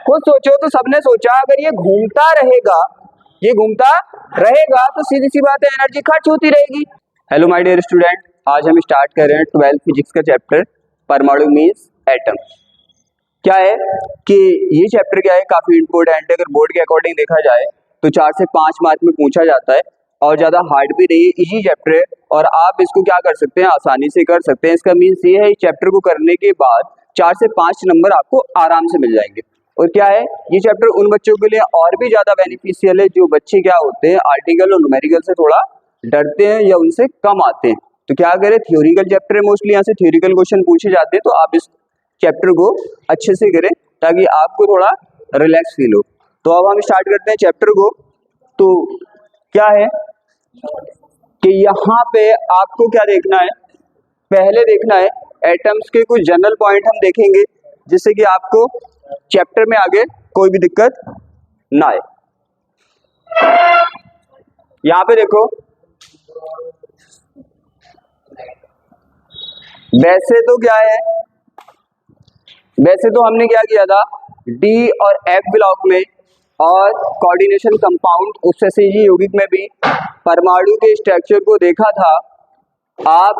खुद सोचो तो सबने सोचा अगर ये घूमता रहेगा तो सीधी सी बात है एनर्जी खर्च होती रहेगी। हेलो माय डियर स्टूडेंट, आज हम स्टार्ट कर रहे हैं 12th फिजिक्स का चैप्टर परमाणु मीन्स एटम। क्या है कि ये चैप्टर क्या है, काफी इंपॉर्टेंट है। अगर बोर्ड के अकॉर्डिंग देखा जाए तो 4 से 5 मार्क में पूछा जाता है और ज्यादा हार्ड भी नहीं है, इजी चैप्टर है और आप इसको क्या कर सकते हैं, आसानी से कर सकते हैं। इसका मीन्स ये है इस चैप्टर को करने के बाद 4 से 5 नंबर आपको आराम से मिल जाएंगे। और क्या है, ये चैप्टर उन बच्चों के लिए और भी ज्यादा बेनिफिशियल है जो बच्चे क्या होते हैं, आर्टिकल और न्यूमेरिकल से थोड़ा डरते हैं या उनसे कम आते हैं। तो क्या करें, थ्योरिकल चैप्टर है, मोस्टली यहाँ से थ्योरिकल क्वेश्चन पूछे जाते हैं, तो आप इस चैप्टर को अच्छे से करें ताकि आपको थोड़ा रिलैक्स फील हो। तो अब हम स्टार्ट करते हैं चैप्टर को। तो क्या है कि यहाँ पे आपको क्या देखना है, पहले देखना है एटम्स के कुछ जनरल पॉइंट हम देखेंगे जिससे कि आपको चैप्टर में आगे कोई भी दिक्कत ना आए। यहाँ पे देखो, वैसे तो क्या है, वैसे तो हमने क्या किया था, डी और एफ ब्लॉक में और कोऑर्डिनेशन कंपाउंड उपसेसिजी यौगिक में भी परमाणु के स्ट्रक्चर को देखा था। आप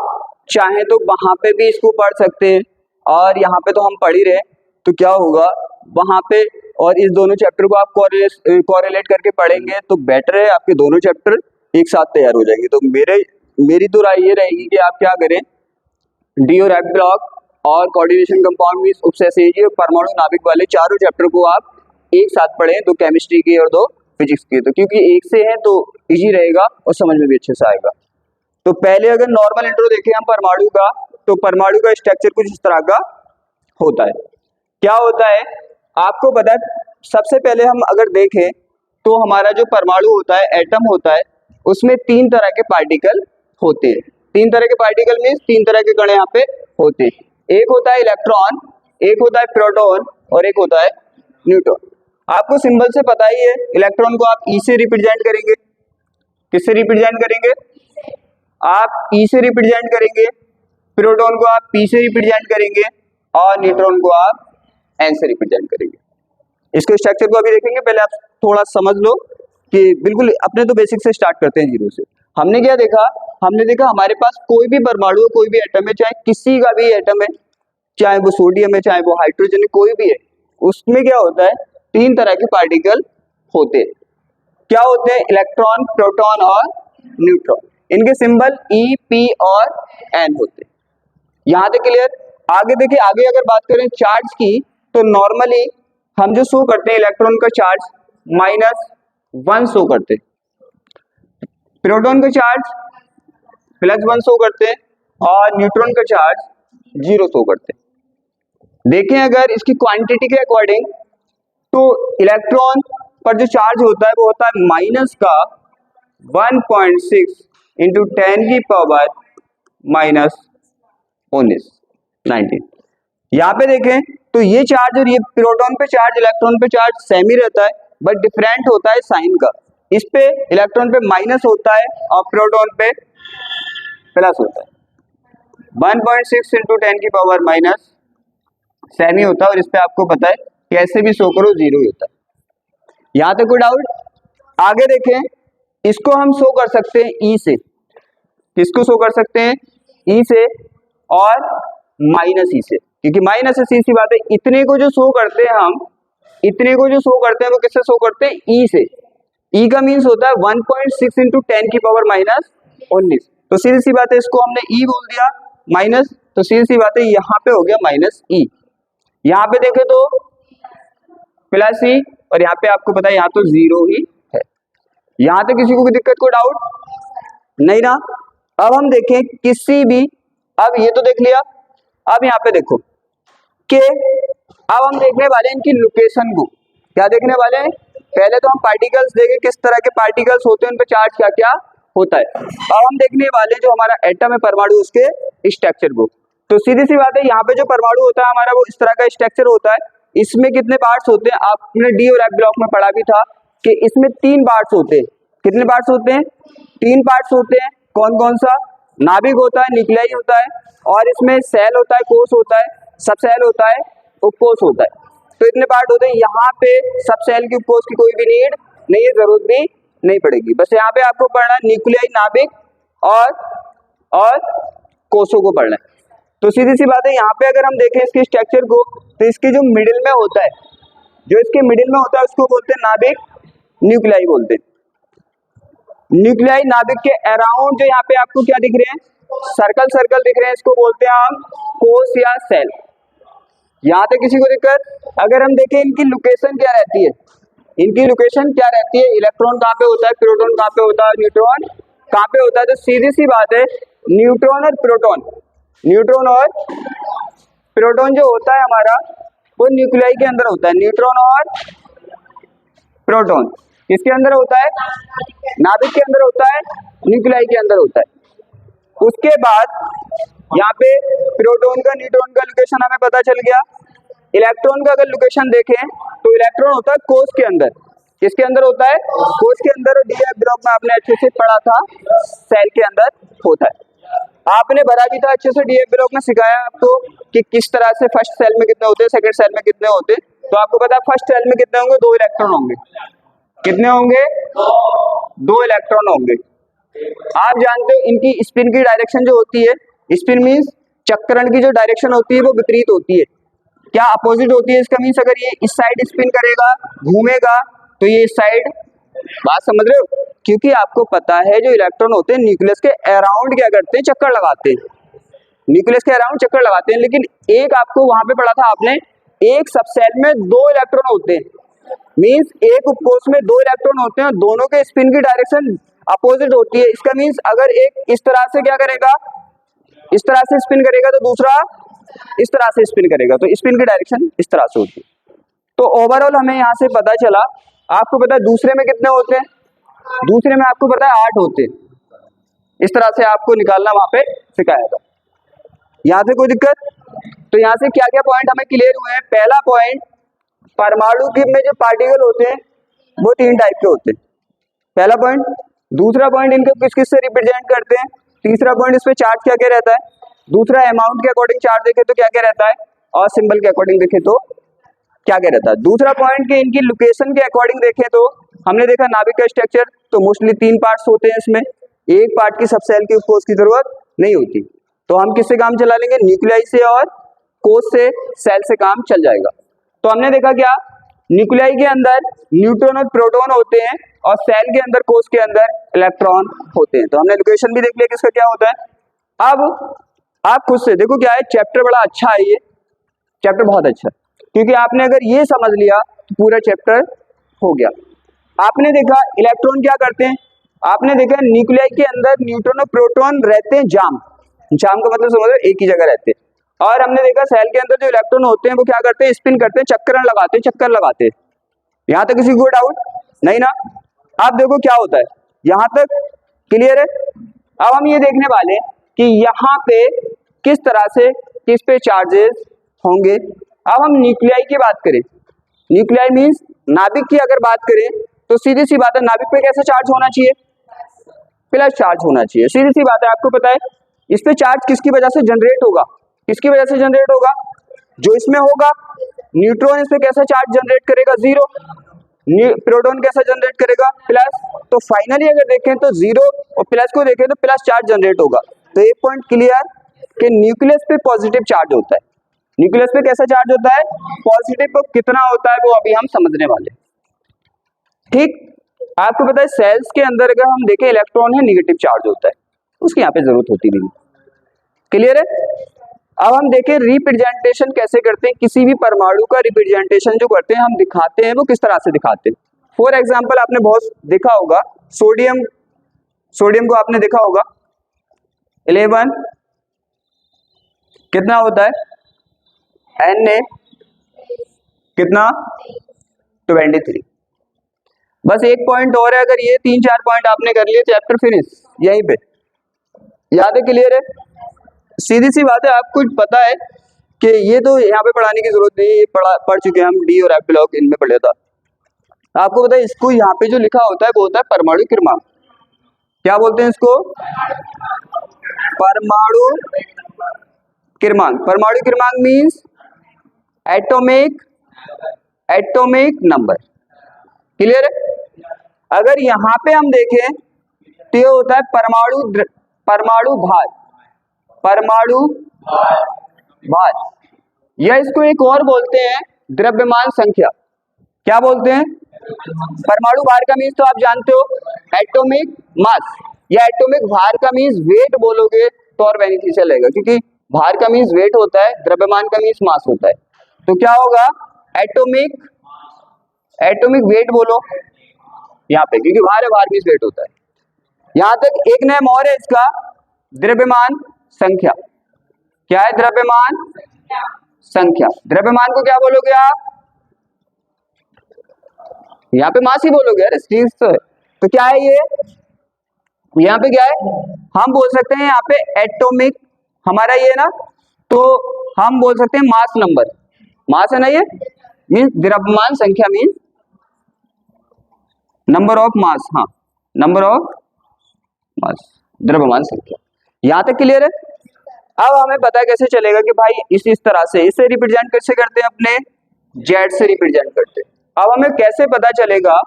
चाहें तो वहां पे भी इसको पढ़ सकते हैं और यहाँ पे तो हम पढ़ ही रहे, तो क्या होगा वहां पे, और इस दोनों चैप्टर को आप कोरिलेट करके पढ़ेंगे तो बेटर है, आपके दोनों चैप्टर एक साथ तैयार हो जाएंगे। तो मेरी तो राय ये रहेगी कि आप क्या करें, डी और एफ ब्लॉक और कोऑर्डिनेशन कंपाउंड में उपसेसिजी और परमाणु नाभिक वाले चारों चैप्टर को आप एक साथ पढ़ें, दो केमिस्ट्री के और दो फिजिक्स के, तो क्योंकि एक से है तो इजी रहेगा और समझ में भी अच्छे से आएगा। तो पहले अगर नॉर्मल इंट्रो देखें हम परमाणु का, तो परमाणु का स्ट्रक्चर कुछ इस तरह का होता है। क्या होता है आपको पता है, सबसे पहले हम अगर देखें तो हमारा जो परमाणु होता है, एटम होता है, उसमें 3 तरह के पार्टिकल होते हैं। 3 तरह के पार्टिकल मीन्स 3 तरह के कण यहाँ पे होते हैं। एक होता है इलेक्ट्रॉन, एक होता है प्रोटॉन और एक होता है न्यूट्रॉन। आपको सिंबल से पता ही है, इलेक्ट्रॉन को आप ई से रिप्रेजेंट करेंगे, किससे रिप्रेजेंट करेंगे, आप ई से रिप्रेजेंट करेंगे, प्रोटॉन को आप पी से रिप्रेजेंट करेंगे और न्यूट्रॉन को आप एन से रिप्रेजेंट करेंगे। इसके स्ट्रक्चर को अभी देखेंगे, पहले आप थोड़ा समझ लो कि बिल्कुल अपने तो बेसिक से स्टार्ट करते हैं, जीरो से। हमने क्या देखा, हमने देखा हमारे पास कोई भी परमाणु, कोई भी एटम है, चाहे किसी का भी एटम है, चाहे वो सोडियम है, चाहे वो हाइड्रोजन है, कोई भी है, उसमें क्या होता है 3 तरह के पार्टिकल होते हैं। क्या होते हैं, इलेक्ट्रॉन, प्रोटॉन और न्यूट्रॉन। इनके सिंबल ई, पी और एन होते हैं। यहाँ तक क्लियर। आगे देखिए, आगे अगर बात करें चार्ज की, तो नॉर्मली हम जो शो करते हैं, इलेक्ट्रॉन का चार्ज -1 शो करते हैं, प्रोटॉन का चार्ज +1 शो करते हैं और न्यूट्रॉन का चार्ज 0 शो करते हैं। देखें अगर इसकी क्वांटिटी के अकॉर्डिंग, तो इलेक्ट्रॉन पर जो चार्ज होता है वो होता है माइनस का 1.6 इंटू 10 की पावर -19। यहाँ पे देखें तो ये चार्ज और ये प्रोटॉन पे चार्ज, इलेक्ट्रॉन पे चार्ज सेम ही रहता है, बट डिफरेंट होता है साइन का। इस पे इलेक्ट्रॉन पे माइनस होता है और प्रोटॉन पे प्लस होता है। 1.6 इंटू 10 की पावर माइनस सेम ही होता है और इस पे आपको पता है कैसे भी शो करो 0 ही होता है। यहाँ तक कोई डाउट? आगे देखें, इसको हम शो कर सकते हैं ई से, किसको शो कर सकते हैं, ई से और माइनस ई से, क्योंकि माइनस से सीधी बात है, इतने को जो शो करते हैं हम, इतने को जो शो करते हैं वो किससे शो करते हैं, ई से। ई का मीन्स होता है 1.6 इंटू 10 की पावर -19। तो सीधी सी बात है, इसको हमने ई बोल दिया माइनस, तो सीधी सी बात है यहाँ पे हो गया माइनस ई। यहाँ पे देखे तो प्लस ई और यहाँ पे आपको पता है यहाँ तो 0 ही है। यहाँ तक किसी को भी दिक्कत, कोई डाउट नहीं ना। अब हम देखें किसी भी, अब ये तो देख लिया, अब यहाँ पे देखो कि अब हम देखने वाले हैं इनकी लोकेशन को। क्या देखने वाले हैं, पहले तो हम पार्टिकल्स देखें किस तरह के पार्टिकल्स होते हैं, उन पे चार्ज क्या क्या होता है। अब हम देखने वाले जो हमारा एटम है परमाणु, उसके स्ट्रक्चर को। तो सीधी सी बात है, यहाँ पे जो परमाणु होता है हमारा वो इस तरह का स्ट्रक्चर होता है। इसमें कितने पार्ट्स होते हैं, आपने डी और एफ ब्लॉक में पढ़ा भी था कि इसमें 3 पार्ट्स होते हैं। कितने पार्ट्स होते हैं, 3 पार्ट्स होते हैं। कौन कौन सा, नाभिक होता है, न्यूक्लियाई होता है और इसमें सेल होता है, कोष होता है, सब सेल होता है और कोष होता है। तो इतने पार्ट होते हैं। यहाँ पे सब सेल की उपकोष की कोई भी नीड नहीं है, जरूरत भी नहीं पड़ेगी। बस यहाँ पे आपको पढ़ना है न्यूक्लियाई, नाभिक और कोषों को पढ़ना है। तो सीधी सी बात है, यहाँ पे अगर हम देखें इसके स्ट्रक्चर को, तो इसकी जो मिडिल में होता है, जो इसके मिडिल में होता है उसको बोलते हैं नाभिक, न्यूक्लियाई बोलते हैं। न्यूक्लियाई नाभिक के अराउंड जो यहाँ पे आपको क्या दिख रहे हैं, सर्कल सर्कल दिख रहे हैं, इसको बोलते हैं हम कोष या सेल। यहाँ तक किसी को दिक्कत? अगर हम देखें इनकी लोकेशन क्या रहती है, इनकी लोकेशन क्या रहती है, इलेक्ट्रॉन कहाँ पे होता है, प्रोटॉन कहाँ पे होता है, न्यूट्रॉन कहाँ पे होता है। तो सीधी सी बात है, न्यूट्रॉन और प्रोटॉन जो होता है हमारा, वो न्यूक्लियाई के अंदर होता है। न्यूट्रॉन और प्रोटॉन किसके अंदर होता है, नाभिक के अंदर होता है, न्यूक्लियाई के अंदर होता है। उसके बाद यहाँ पे प्रोटॉन का, न्यूट्रॉन का लोकेशन हमें पता चल गया। इलेक्ट्रॉन का अगर लोकेशन देखें तो इलेक्ट्रॉन होता है कोष के अंदर। किसके अंदर होता है, कोष के अंदर। और डी ब्लॉक में आपने अच्छे से पढ़ा था, सेल के अंदर होता है। आपने भरा भी था अच्छे से, डी ब्लॉक में सिखाया आपको कि किस तरह से फर्स्ट सेल में कितने होते हैं, सेकंड सेल में कितने होते हैं। तो आपको पता है फर्स्ट सेल में कितने होंगे, 2 इलेक्ट्रॉन होंगे। कितने होंगे, 2 इलेक्ट्रॉन होंगे। आप जानते हो इनकी स्पिन की डायरेक्शन जो होती है, स्पिन मीन्स चक्रण की जो डायरेक्शन होती है वो विपरीत होती है। क्या अपोजिट होती है, इसका मीन्स अगर ये इस साइड स्पिन करेगा, घूमेगा, तो ये इस साइड। बात समझ रहे हो? क्योंकि आपको पता है जो इलेक्ट्रॉन होते हैं न्यूक्लियस के अराउंड क्या करते हैं, चक्कर लगाते हैं। न्यूक्लियस के अराउंड चक्कर लगाते हैं। लेकिन एक आपको वहां पे पढ़ा था आपने, एक सबसेल में 2 इलेक्ट्रॉन होते हैं। मीन्स एक उपकोष में 2 इलेक्ट्रॉन होते हैं, दोनों के स्पिन की डायरेक्शन अपोजिट होती है। इसका मीन्स अगर एक इस तरह से क्या करेगा, इस तरह से स्पिन करेगा, तो दूसरा इस तरह से स्पिन करेगा, तो स्पिन की डायरेक्शन इस तरह से होती है। तो ओवरऑल हमें यहाँ से पता चला, आपको पता है दूसरे में कितने होते हैं, दूसरे में आपको पता है 8 होते हैं। इस तरह से आपको निकालना वहां पे सिखाया था। यहाँ से कोई दिक्कत? तो यहाँ से क्या क्या पॉइंट हमें क्लियर हुए हैं। पहला पॉइंट, परमाणु में जो पार्टिकल होते हैं वो 3 टाइप के होते हैं, पहला पॉइंट। दूसरा पॉइंट, इनको किस किस से रिप्रेजेंट करते हैं। तीसरा पॉइंट, इस पे चार्ज क्या क्या रहता है। दूसरा, अमाउंट के अकॉर्डिंग चार्ज देखे तो क्या क्या रहता है, और सिंबल के अकॉर्डिंग देखे तो क्या क्या रहता है। दूसरा पॉइंट कि इनकी लोकेशन के अकॉर्डिंग देखें तो हमने देखा नाभिक का स्ट्रक्चर, तो मोस्टली 3 पार्ट्स होते हैं इसमें, एक पार्ट की सब सेल की उपकोष की जरूरत नहीं होती। तो हम किससे काम चला लेंगे, न्यूक्लियाई से और कोष से, सेल से काम चल जाएगा। तो हमने देखा क्या, न्यूक्लियाई के अंदर न्यूट्रॉन और प्रोटॉन होते हैं, और सेल के अंदर, कोष के अंदर इलेक्ट्रॉन होते हैं। तो हमने लोकेशन भी देख लिया किसका क्या होता है। अब आप खुद से देखो क्या है, चैप्टर बड़ा अच्छा है, ये चैप्टर बहुत अच्छा है, क्योंकि आपने अगर ये समझ लिया तो पूरा चैप्टर हो गया। आपने देखा इलेक्ट्रॉन क्या करते हैं, आपने देखा न्यूक्लियाई के अंदर न्यूट्रॉन और प्रोटॉन रहते हैं जाम का मतलब समझ लो एक ही जगह रहते हैं। और हमने देखा सेल के अंदर जो इलेक्ट्रॉन होते हैं वो क्या करते हैं, स्पिन करते हैं, चक्कर लगाते हैं। यहाँ तक किसी को डाउट नहीं ना। आप देखो क्या होता है, यहाँ तक क्लियर है। अब हम ये देखने वाले हैं कि यहाँ पे किस तरह से किस पे चार्जेस होंगे। अब हम न्यूक्लियाई की बात करें, न्यूक्लियाई मीन्स नाभिक की अगर बात करें तो सीधी सी बात है, नाभिक पे कैसा चार्ज होना चाहिए, प्लस चार्ज होना चाहिए। सीधी सी बात है, आपको पता है इस पे चार्ज किसकी वजह से जनरेट होगा, किसकी वजह से जनरेट होगा, जो इसमें होगा। न्यूट्रॉन इस पे कैसा चार्ज जनरेट करेगा, 0। प्रोटॉन कैसा जनरेट करेगा, प्लस। तो फाइनली अगर देखें तो 0 और प्लस को देखें तो प्लस चार्ज जनरेट होगा। तो एक पॉइंट क्लियर कि न्यूक्लियस पे पॉजिटिव चार्ज होता है। न्यूक्लियस पे कैसा चार्ज होता है, पॉजिटिव। को कितना होता है वो अभी हम समझने वाले। ठीक, आपको पता है सेल्स के अंदर अगर हम देखें इलेक्ट्रॉन है, निगेटिव चार्ज होता है, उसकी यहाँ पे जरूरत होती नहीं। क्लियर है। अब हम देखें रिप्रेजेंटेशन कैसे करते हैं, किसी भी परमाणु का रिप्रेजेंटेशन जो करते हैं हम दिखाते हैं, वो किस तरह से दिखाते हैं। फॉर एग्जाम्पल आपने बहुत देखा होगा, सोडियम को आपने देखा होगा 11 कितना होता है, Na कितना 23। बस एक पॉइंट और है, अगर ये 3-4 पॉइंट आपने कर लिए चैप्टर फिनिश यहीं पे। याद है, क्लियर है। सीधी सी बात है, आपको पता है कि ये तो यहाँ पे पढ़ाने की जरूरत नहीं, पढ़ चुके हैं हम, डी और एफ ब्लॉक इनमें पढ़ा था। आपको पता है इसको यहाँ पे जो लिखा होता है वो होता है परमाणु क्रमांक। क्या बोलते हैं इसको, परमाणु क्रमांक। परमाणु क्रमांक means atomic atomic number. Clear है? अगर यहां पे हम देखें तो ये होता है परमाणु भार, परमाणु भार, या इसको एक और बोलते हैं द्रव्यमान संख्या। क्या बोलते हैं? परमाणु भार का मीन्स तो आप जानते हो एटॉमिक मास, या एटॉमिक भार का मीन्स वेट बोलोगे तो और बेनिफिशियल रहेगा, क्योंकि भार का मीन्स वेट होता है, द्रव्यमान का मीन्स मास होता है। तो क्या होगा? एटॉमिक वेट बोलो यहाँ पे, क्योंकि भार है, भार मीन्स वेट होता है। यहां तक एक नेम और है इसका, द्रव्यमान संख्या। क्या है? द्रव्यमान संख्या। द्रव्यमान को क्या बोलोगे आप? यहाँ पे मास ही बोलोगे यार, स्टील्स तो है। तो क्या है ये? यहाँ पे क्या है? हम बोल सकते हैं यहाँ पे एटॉमिक, हमारा ये ना, तो हम बोल सकते हैं मास नंबर। मास है ना ये, मीन्स द्रव्यमान संख्या मीन्स नंबर ऑफ मास। हाँ, नंबर ऑफ मास, द्रव्यमान संख्या। यहां तक क्लियर है? अब हमें पता कैसे चलेगा कि भाई इस तरह से, इससे रिप्रेजेंट कैसे करते हैं? अपने जेड से रिप्रेजेंट करते हैं। अब हमें कैसे पता चलेगा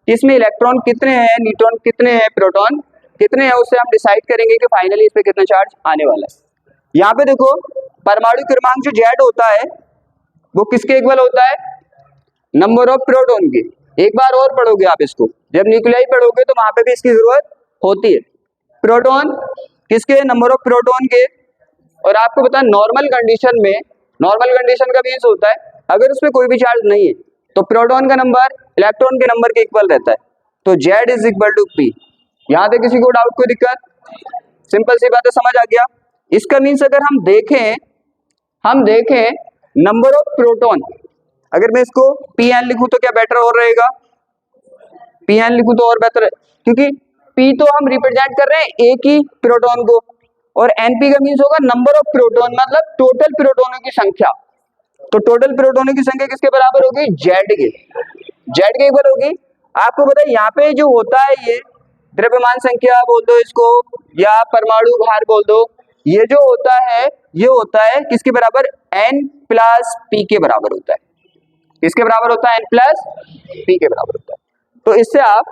कि इसमें इलेक्ट्रॉन कितने हैं, न्यूट्रॉन कितने हैं, प्रोटॉन कितने हैं, उससे हम डिसाइड करेंगे कि फाइनली इस पे कितना चार्ज आने वाला है। यहाँ पे देखो, परमाणु क्रमांक जो जेड होता है वो किसके इक्वल होता है? नंबर ऑफ प्रोटॉन के। एक बार और पढ़ोगे आप इसको, जब न्यूक्लियाई पढ़ोगे तो वहां पे भी इसकी जरूरत होती है। प्रोटॉन किसके? नंबर ऑफ प्रोटॉन के। और आपको पता है नॉर्मल कंडीशन में, नॉर्मल कंडीशन का मीन्स होता है अगर उसमें कोई भी चार्ज नहीं है तो प्रोटॉन का नंबर इलेक्ट्रॉन के नंबर के इक्वल रहता है। तो Z is equal to P। यहाँ तक किसी को डाउट, कोई दिक्कत? सिंपल सी बात है, समझ आ गया? इसका मीन्स अगर हम देखें नंबर ऑफ प्रोटॉन, अगर मैं इसको Pn लिखूं तो क्या बेटर और रहेगा? Pn लिखूं तो और बेहतर है, क्योंकि P तो हम रिप्रेजेंट कर रहे हैं एक ही प्रोटॉन को, और Np का मीन्स होगा नंबर ऑफ प्रोटॉन, मतलब टोटल प्रोटॉनों की संख्या। तो टोटल प्रोटॉनों की संख्या किसके बराबर होगी? Z के। Z के इक्वल होगी। आपको पता है यहाँ पे जो होता है ये द्रव्यमान संख्या बोल दो इसको, या परमाणु भार बोल दो, ये जो होता है किसके बराबर? N प्लस P के बराबर होता है। किसके बराबर होता है? N प्लस P के बराबर होता है। तो इससे आप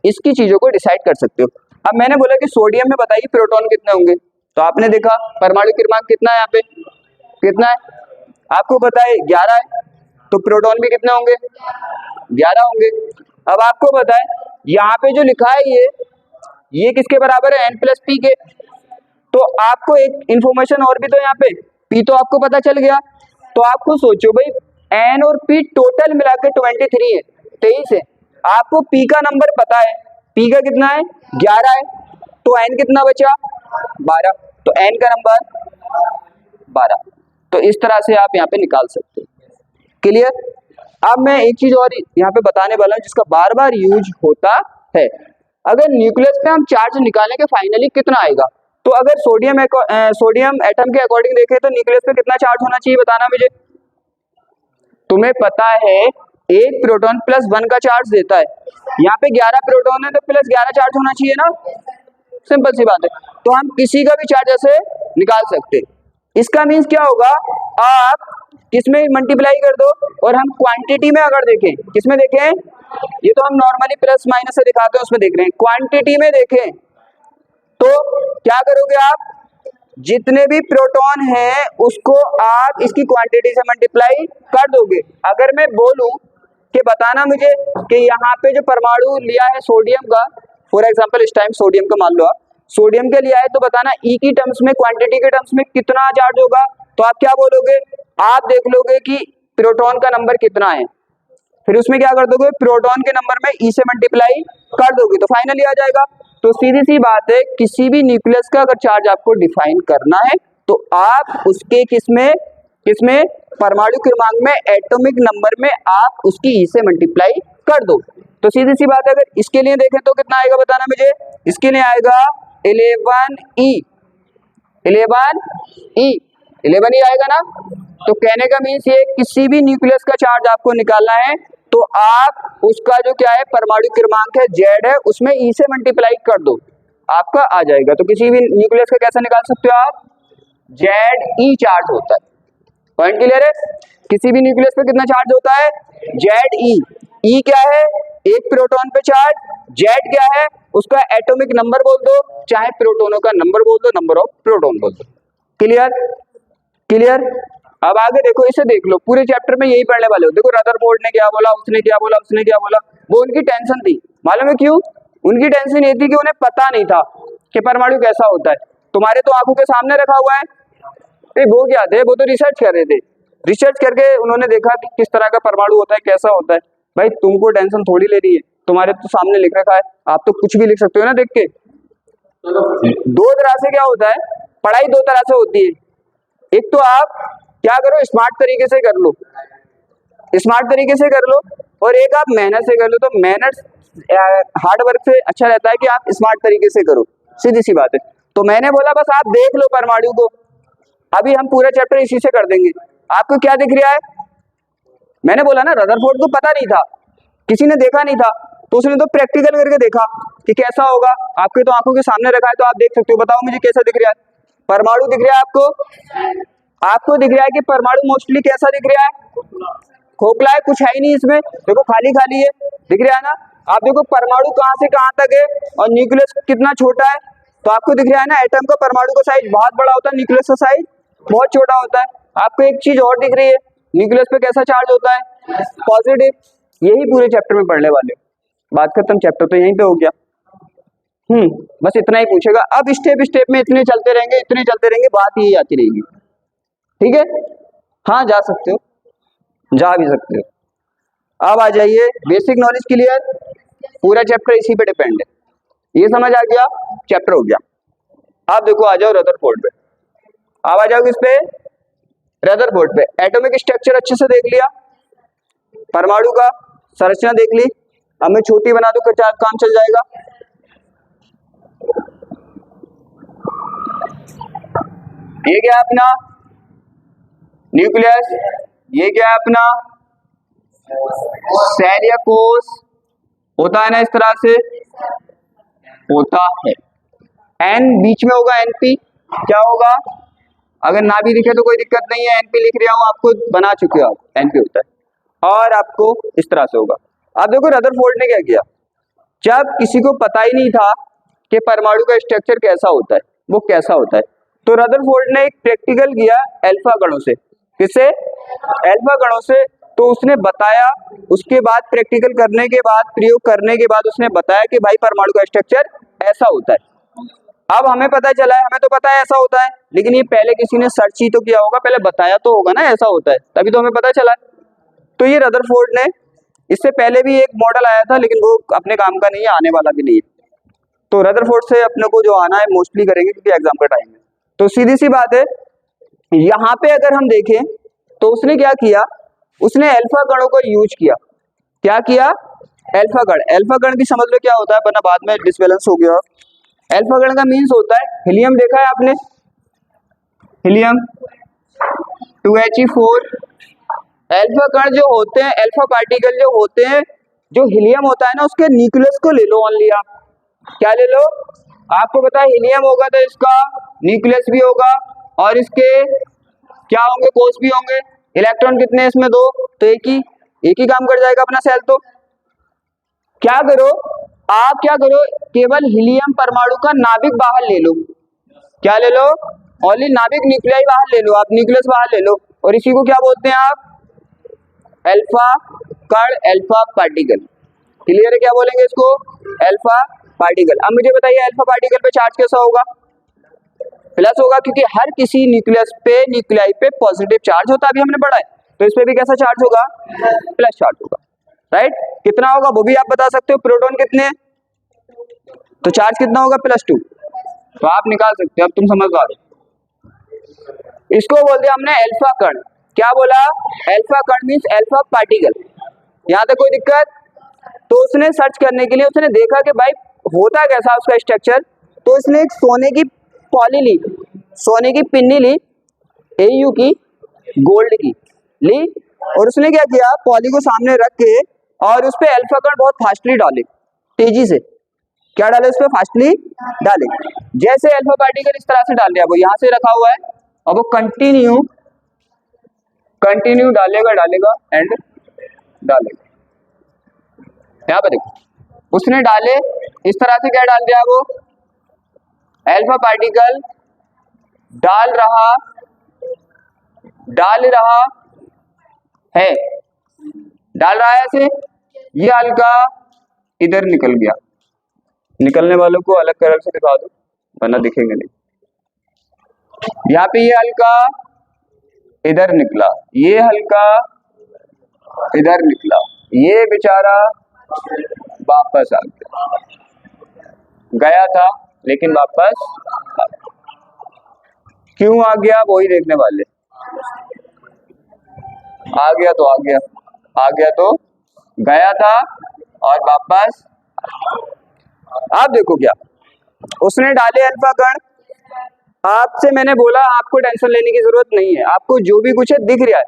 इसकी चीजों को डिसाइड कर सकते हो। अब मैंने बोला कि सोडियम में बताइए प्रोटॉन कितने होंगे, तो आपने देखा परमाणु क्रमांक कितना है, यहाँ पे कितना है आपको पता है 11 है, तो प्रोटॉन भी कितने होंगे? 11 होंगे। अब आपको पता है यहाँ पे जो लिखा है ये किसके बराबर है? N प्लस P के। तो आपको एक इंफॉर्मेशन और भी तो, यहाँ पे P तो आपको पता चल गया, तो आपको सोचो भाई N और P टोटल मिला के 23 है, 23 है। आपको P का नंबर पता है, P का कितना है? 11 है, तो N कितना बचा? 12, तो N का नंबर 12। तो इस तरह से आप यहाँ पे निकाल सकते हो। क्लियर? अब मैं एक चीज और यहाँ पे बताने वाला हूँ जिसका बार बार यूज होता है। अगर न्यूक्लियस पे हम चार्ज निकालें कि फाइनली कितना आएगा, तो अगर सोडियम एटम के अकॉर्डिंग देखें तो न्यूक्लियस पे कितना चार्ज होना चाहिए, बताना मुझे। तुम्हें पता है एक प्रोटॉन प्लस 1 का चार्ज देता है, यहाँ पे 11 प्रोटॉन है तो प्लस 11 चार्ज होना चाहिए ना, सिंपल सी बात है। तो हम किसी का भी चार्ज ऐसे निकाल सकते हैं। इसका मीन्स क्या होगा, आप किसमें मल्टीप्लाई कर दो, और हम क्वांटिटी में अगर देखें, किसमें देखें, ये तो हम नॉर्मली प्लस माइनस से दिखाते हैं उसमें देख रहे हैं, क्वांटिटी में देखें तो क्या करोगे आप, जितने भी प्रोटॉन हैं उसको आप इसकी क्वांटिटी से मल्टीप्लाई कर दोगे। अगर मैं बोलूं कि बताना मुझे कि यहाँ पे जो परमाणु लिया है सोडियम का, फॉर एग्जांपल इस टाइम सोडियम का मान लो आप, सोडियम के लिया है, तो बताना ई की टर्म्स में, क्वांटिटी के टर्म्स में कितना चार्ज होगा। तो आप क्या बोलोगे, आप देख लोगे कि प्रोटॉन का नंबर कितना है, फिर उसमें क्या कर दोगे, प्रोटॉन के नंबर में ई से मल्टीप्लाई कर दोगे तो फाइनली आ जाएगा। तो सीधी सी बात है, किसी भी न्यूक्लियस का अगर चार्ज आपको डिफाइन करना है तो आप उसके किसमें परमाणु क्रमांक में, एटॉमिक नंबर में आप उसकी ई से मल्टीप्लाई कर दो। तो सीधी सी बात है, अगर इसके लिए देखें तो कितना आएगा बताना मुझे, इसके लिए आएगा 11 ई आएगा ना। तो कहने का मीन्स ये, किसी भी न्यूक्लियस का चार्ज आपको निकालना है तो आप उसका जो क्या है परमाणु क्रमांक है Z है, उसमें ई से मल्टीप्लाई कर दो, आपका आ जाएगा। तो किसी भी न्यूक्लियस का कैसे निकाल सकते हो आप, ZE चार्ज होता है। पॉइंट क्लियर है? किसी भी न्यूक्लियस पे कितना चार्ज होता है? जेड ई। ई क्या है? एक प्रोटॉन पे चार्ज। जेड क्या है? उसका एटॉमिक नंबर बोल दो, चाहे प्रोटोनों का नंबर बोल दो, नंबर ऑफ प्रोटॉन बोल दो। क्लियर? क्लियर? अब आगे देखो, इसे देख लो, पूरे चैप्टर में यही पढ़ने वाले हो। देखो रदरफोर्ड ने क्या बोला, उसने क्या बोला, उसने क्या बोला। वो उनकी टेंशन थी, मालूम है क्यों? उनकी टेंशन ये थी कि उन्हें पता नहीं था कि परमाणु कैसा होता है। तुम्हारे तो आंखों के सामने रखा हुआ है। वो क्या थे? वो तो रिसर्च कर रहे थे। रिसर्च करके उन्होंने देखा कि किस तरह का परमाणु होता है, कैसा होता है। भाई तुमको टेंशन थोड़ी लेनी है, तुम्हारे तो सामने लिख रखा है, आप तो कुछ भी लिख सकते हो ना देख के। दो तरह से क्या होता है, पढ़ाई दो तरह से होती है। एक तो आप क्या करो, स्मार्ट तरीके से कर लो, स्मार्ट तरीके से कर लो, और एक आप मेहनत से कर लो। तो मेहनत हार्ड वर्क से अच्छा रहता है कि आप स्मार्ट तरीके से करो, सीधी सी बात है। तो मैंने बोला बस आप देख लो परमाणु को, अभी हम पूरा चैप्टर इसी से कर देंगे। आपको क्या दिख रहा है? मैंने बोला ना, रदरफोर्ड को पता नहीं था, किसी ने देखा नहीं था, तो उसने तो प्रैक्टिकल करके देखा कि कैसा होगा। आपके तो आंखों के सामने रखा है, तो आप देख सकते हो। बताओ मुझे कैसा दिख रहा है? परमाणु दिख रहा है आपको? आपको दिख रहा है कि परमाणु मोस्टली कैसा दिख रहा है? खोखला है, कुछ है ही नहीं इसमें। देखो खाली खाली है, दिख रहा है ना? आप देखो परमाणु कहां से कहां तक है और न्यूक्लियस कितना छोटा है, तो आपको दिख रहा है ना, एटम का परमाणु का साइज बहुत बड़ा होता है, न्यूक्लियस का साइज बहुत छोटा होता है। आपको एक चीज और दिख रही है, न्यूक्लियस पे कैसा चार्ज होता है? पॉजिटिव। यही पूरे चैप्टर में पढ़ने वाले। बात खत्म, चैप्टर तो यहीं पे हो गया। बस इतना ही पूछेगा। अब स्टेप स्टेप में इतने चलते रहेंगे, इतने चलते रहेंगे, बात यही आती रहेगी। ठीक है? हाँ जा सकते हो, जा भी सकते हो। अब आ जाइए, बेसिक नॉलेज क्लियर, पूरा चैप्टर इसी पे डिपेंड है। ये समझ आ गया, चैप्टर हो गया। अब देखो आ जाओ रदरफोर्ड पे। अब आ जाओ किस पे? रदरफोर्ड पे। एटॉमिक स्ट्रक्चर अच्छे से देख लिया, परमाणु का संरचना देख ली। अब मैं छोटी बना दूं, काम चल जाएगा। ये क्या है अपना न्यूक्लियस, ये क्या है अपना सेल या कोश, होता है ना इस तरह से, होता है। एन बीच में होगा, एनपी क्या होगा? अगर ना भी दिखे तो कोई दिक्कत नहीं है, एनपी लिख रहा हूं, आपको बना चुके हो आप, एनपी होता है। और आपको इस तरह से होगा। अब देखो रदरफोर्ड ने क्या किया, जब किसी को पता ही नहीं था कि परमाणु का स्ट्रक्चर कैसा होता है, वो कैसा होता है, तो रदरफोर्ड ने एक प्रैक्टिकल किया अल्फा कणों से। किससे? अल्फा कणों से। तो उसने बताया, उसके बाद प्रैक्टिकल करने के बाद, प्रयोग करने के बाद उसने बताया कि भाई परमाणु का स्ट्रक्चर ऐसा होता है। अब हमें पता चला है, हमें तो पता है ऐसा होता है, लेकिन ये पहले किसी ने सर्च ही तो किया होगा, पहले बताया तो होगा ना ऐसा होता है, तभी तो हमें पता चला है। तो ये रदरफोर्ड ने, इससे पहले भी एक मॉडल आया था, लेकिन वो अपने काम का नहीं है, आने वाला भी नहीं है। तो रदरफोर्ड से अपने को जो आना है मोस्टली करेंगे, क्योंकि एग्जाम का टाइम है। तो सीधी सी बात है, यहाँ पे अगर हम देखें तो उसने क्या किया, उसने अल्फा कणों को यूज किया। क्या किया? अल्फा कण। अल्फा कण की समझ लो क्या होता है, वरना बाद में डिसबैलेंस हो गया। अल्फा कण का मीन्स होता है, हीलियम देखा है आपने, हीलियम 2He4। अल्फा कण जो होते हैं, अल्फा पार्टिकल जो होते हैं, जो हीलियम होता है ना, उसके न्यूक्लियस को ले लो ओनली आप। क्या ले लो? आपको पता है हीलियम होगा तो इसका न्यूक्लियस भी होगा, और इसके क्या होंगे? कोष भी होंगे। इलेक्ट्रॉन कितने हैं इसमें? 2, तो एक ही काम कर जाएगा अपना सेल। तो क्या करो आप, क्या करो, केवल हीलियम परमाणु का नाभिक बाहर ले लो। क्या ले लो? ओनली नाभिक, न्यूक्लियाई बाहर ले लो आप, न्यूक्लियस बाहर ले लो, और इसी को क्या बोलते हैं आप? अल्फा कण, अल्फा पार्टिकल। क्लियर है? क्या बोलेंगे इसको? Alpha particle. अब मुझे बताइए अल्फा पार्टिकल पे चार्ज कैसा होगा? प्लस होगा, क्योंकि हर किसी न्यूक्लियस पे, न्यूक्लियाई पे पॉजिटिव चार्ज होता है, अभी हमने पढ़ा है। तो इस पे भी कैसा चार्ज होगा? प्लस चार्ज होगा, राइट? कितना होगा वो भी आप बता सकते हो। प्रोटॉन कितने हैं, तो चार्ज कितना होगा? +2। तो आप निकाल सकते हो, अब तुम समझदार हो। इसको बोलते हैं हमने अल्फा कण। क्या बोला? अल्फा कण मीन्स अल्फा पार्टिकल। यहाँ तक कोई दिक्कत? तो उसने सर्च करने के लिए उसने देखा कि भाई होता कैसा उसका स्ट्रक्चर, तो इसने एक सोने की पॉली ली, सोने की पिन्नी ली, Au की, गोल्ड की ली, और उसने क्या किया, पॉली को सामने रख के और उस पे अल्फा कण बहुत फास्टली डाले, तेजी से। क्या डाले उस पे? फास्टली डाले। जैसे अल्फा पार्टिकल इस तरह से डाल दिया, वो यहाँ से रखा हुआ है, और वो कंटिन्यू कंटिन्यू डालेगा डालेगा एंड डालेगा। यहाँ पे देखो उसने डाले इस तरह से, क्या डाल दिया वो अल्फा पार्टिकल डाल रहा है, डाल रहा है ऐसे, ये हल्का इधर निकल गया। निकलने वालों को अलग कलर से दिखा दो वरना दिखेंगे नहीं। यहाँ पे ये हल्का इधर निकला, ये हल्का इधर निकला, ये बेचारा वापस आ गया था लेकिन वापस आ गया। क्यों आ गया वही देखने वाले। आ गया तो आ गया, आ गया तो गया था और वापस। आप देखो क्या उसने डाले अल्फा कण। आपसे मैंने बोला आपको टेंशन लेने की जरूरत नहीं है, आपको जो भी कुछ है दिख रहा है,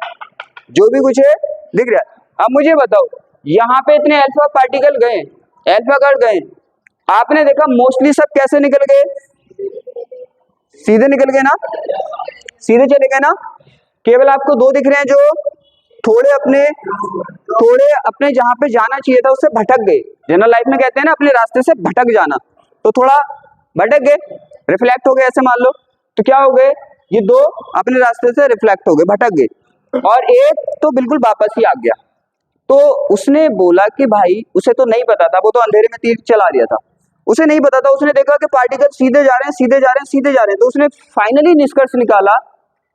जो भी कुछ है दिख रहा है। अब मुझे बताओ यहाँ पे इतने अल्फा पार्टिकल गए, अल्फा कण गए, आपने देखा मोस्टली सब कैसे निकल गए, सीधे निकल गए ना, सीधे चले गए ना। केवल आपको दो दिख रहे हैं जो थोड़े अपने जहां पे जाना चाहिए था उससे भटक गए। जनरल लाइफ में कहते हैं ना अपने रास्ते से भटक जाना, तो थोड़ा भटक गए, रिफ्लेक्ट हो गए ऐसे मान लो। तो क्या हो गए, ये दो अपने रास्ते से रिफ्लेक्ट हो गए, भटक गए, और एक तो बिल्कुल वापस ही आ गया। तो उसने बोला कि भाई उसे तो नहीं पता था, वो तो अंधेरे में तीर चला रहा था, उसे नहीं पता था। उसने देखा कि पार्टिकल सीधे जा रहे हैं, सीधे जा रहे हैं, सीधे जा रहे हैं। तो उसने फाइनली निष्कर्ष निकाला,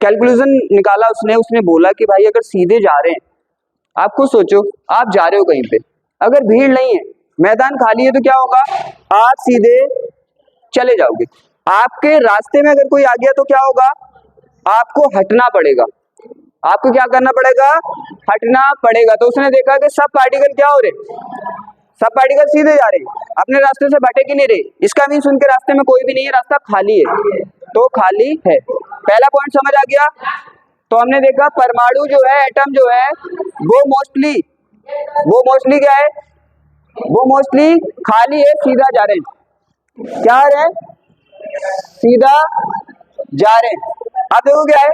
कैलकुलेशन निकाला उसने बोला कि भाई अगर सीधे जा रहे हैं, आप खुद सोचो, आप जा रहे हो कहीं पे, अगर भीड़ नहीं है, मैदान खाली है, तो क्या होगा, आप सीधे चले जाओगे। आपके रास्ते में अगर कोई आ गया तो क्या होगा, आपको हटना पड़ेगा। आपको क्या करना पड़ेगा, हटना पड़ेगा। तो उसने देखा कि सब पार्टिकल क्या हो रहे, सब पार्टिकल सीधे जा रहे हैं, अपने रास्ते से भटक ही नहीं रहे। इसका मीन्स उनके रास्ते में कोई भी नहीं है, रास्ता खाली है, तो खाली है। पहला पॉइंट समझ आ गया। तो हमने देखा परमाणु जो है, एटम जो है, वो मोस्टली क्या है, वो मोस्टली खाली है, सीधा जा रहे हैं। क्या है, सीधा जा रहे हैं। अब देखो क्या है,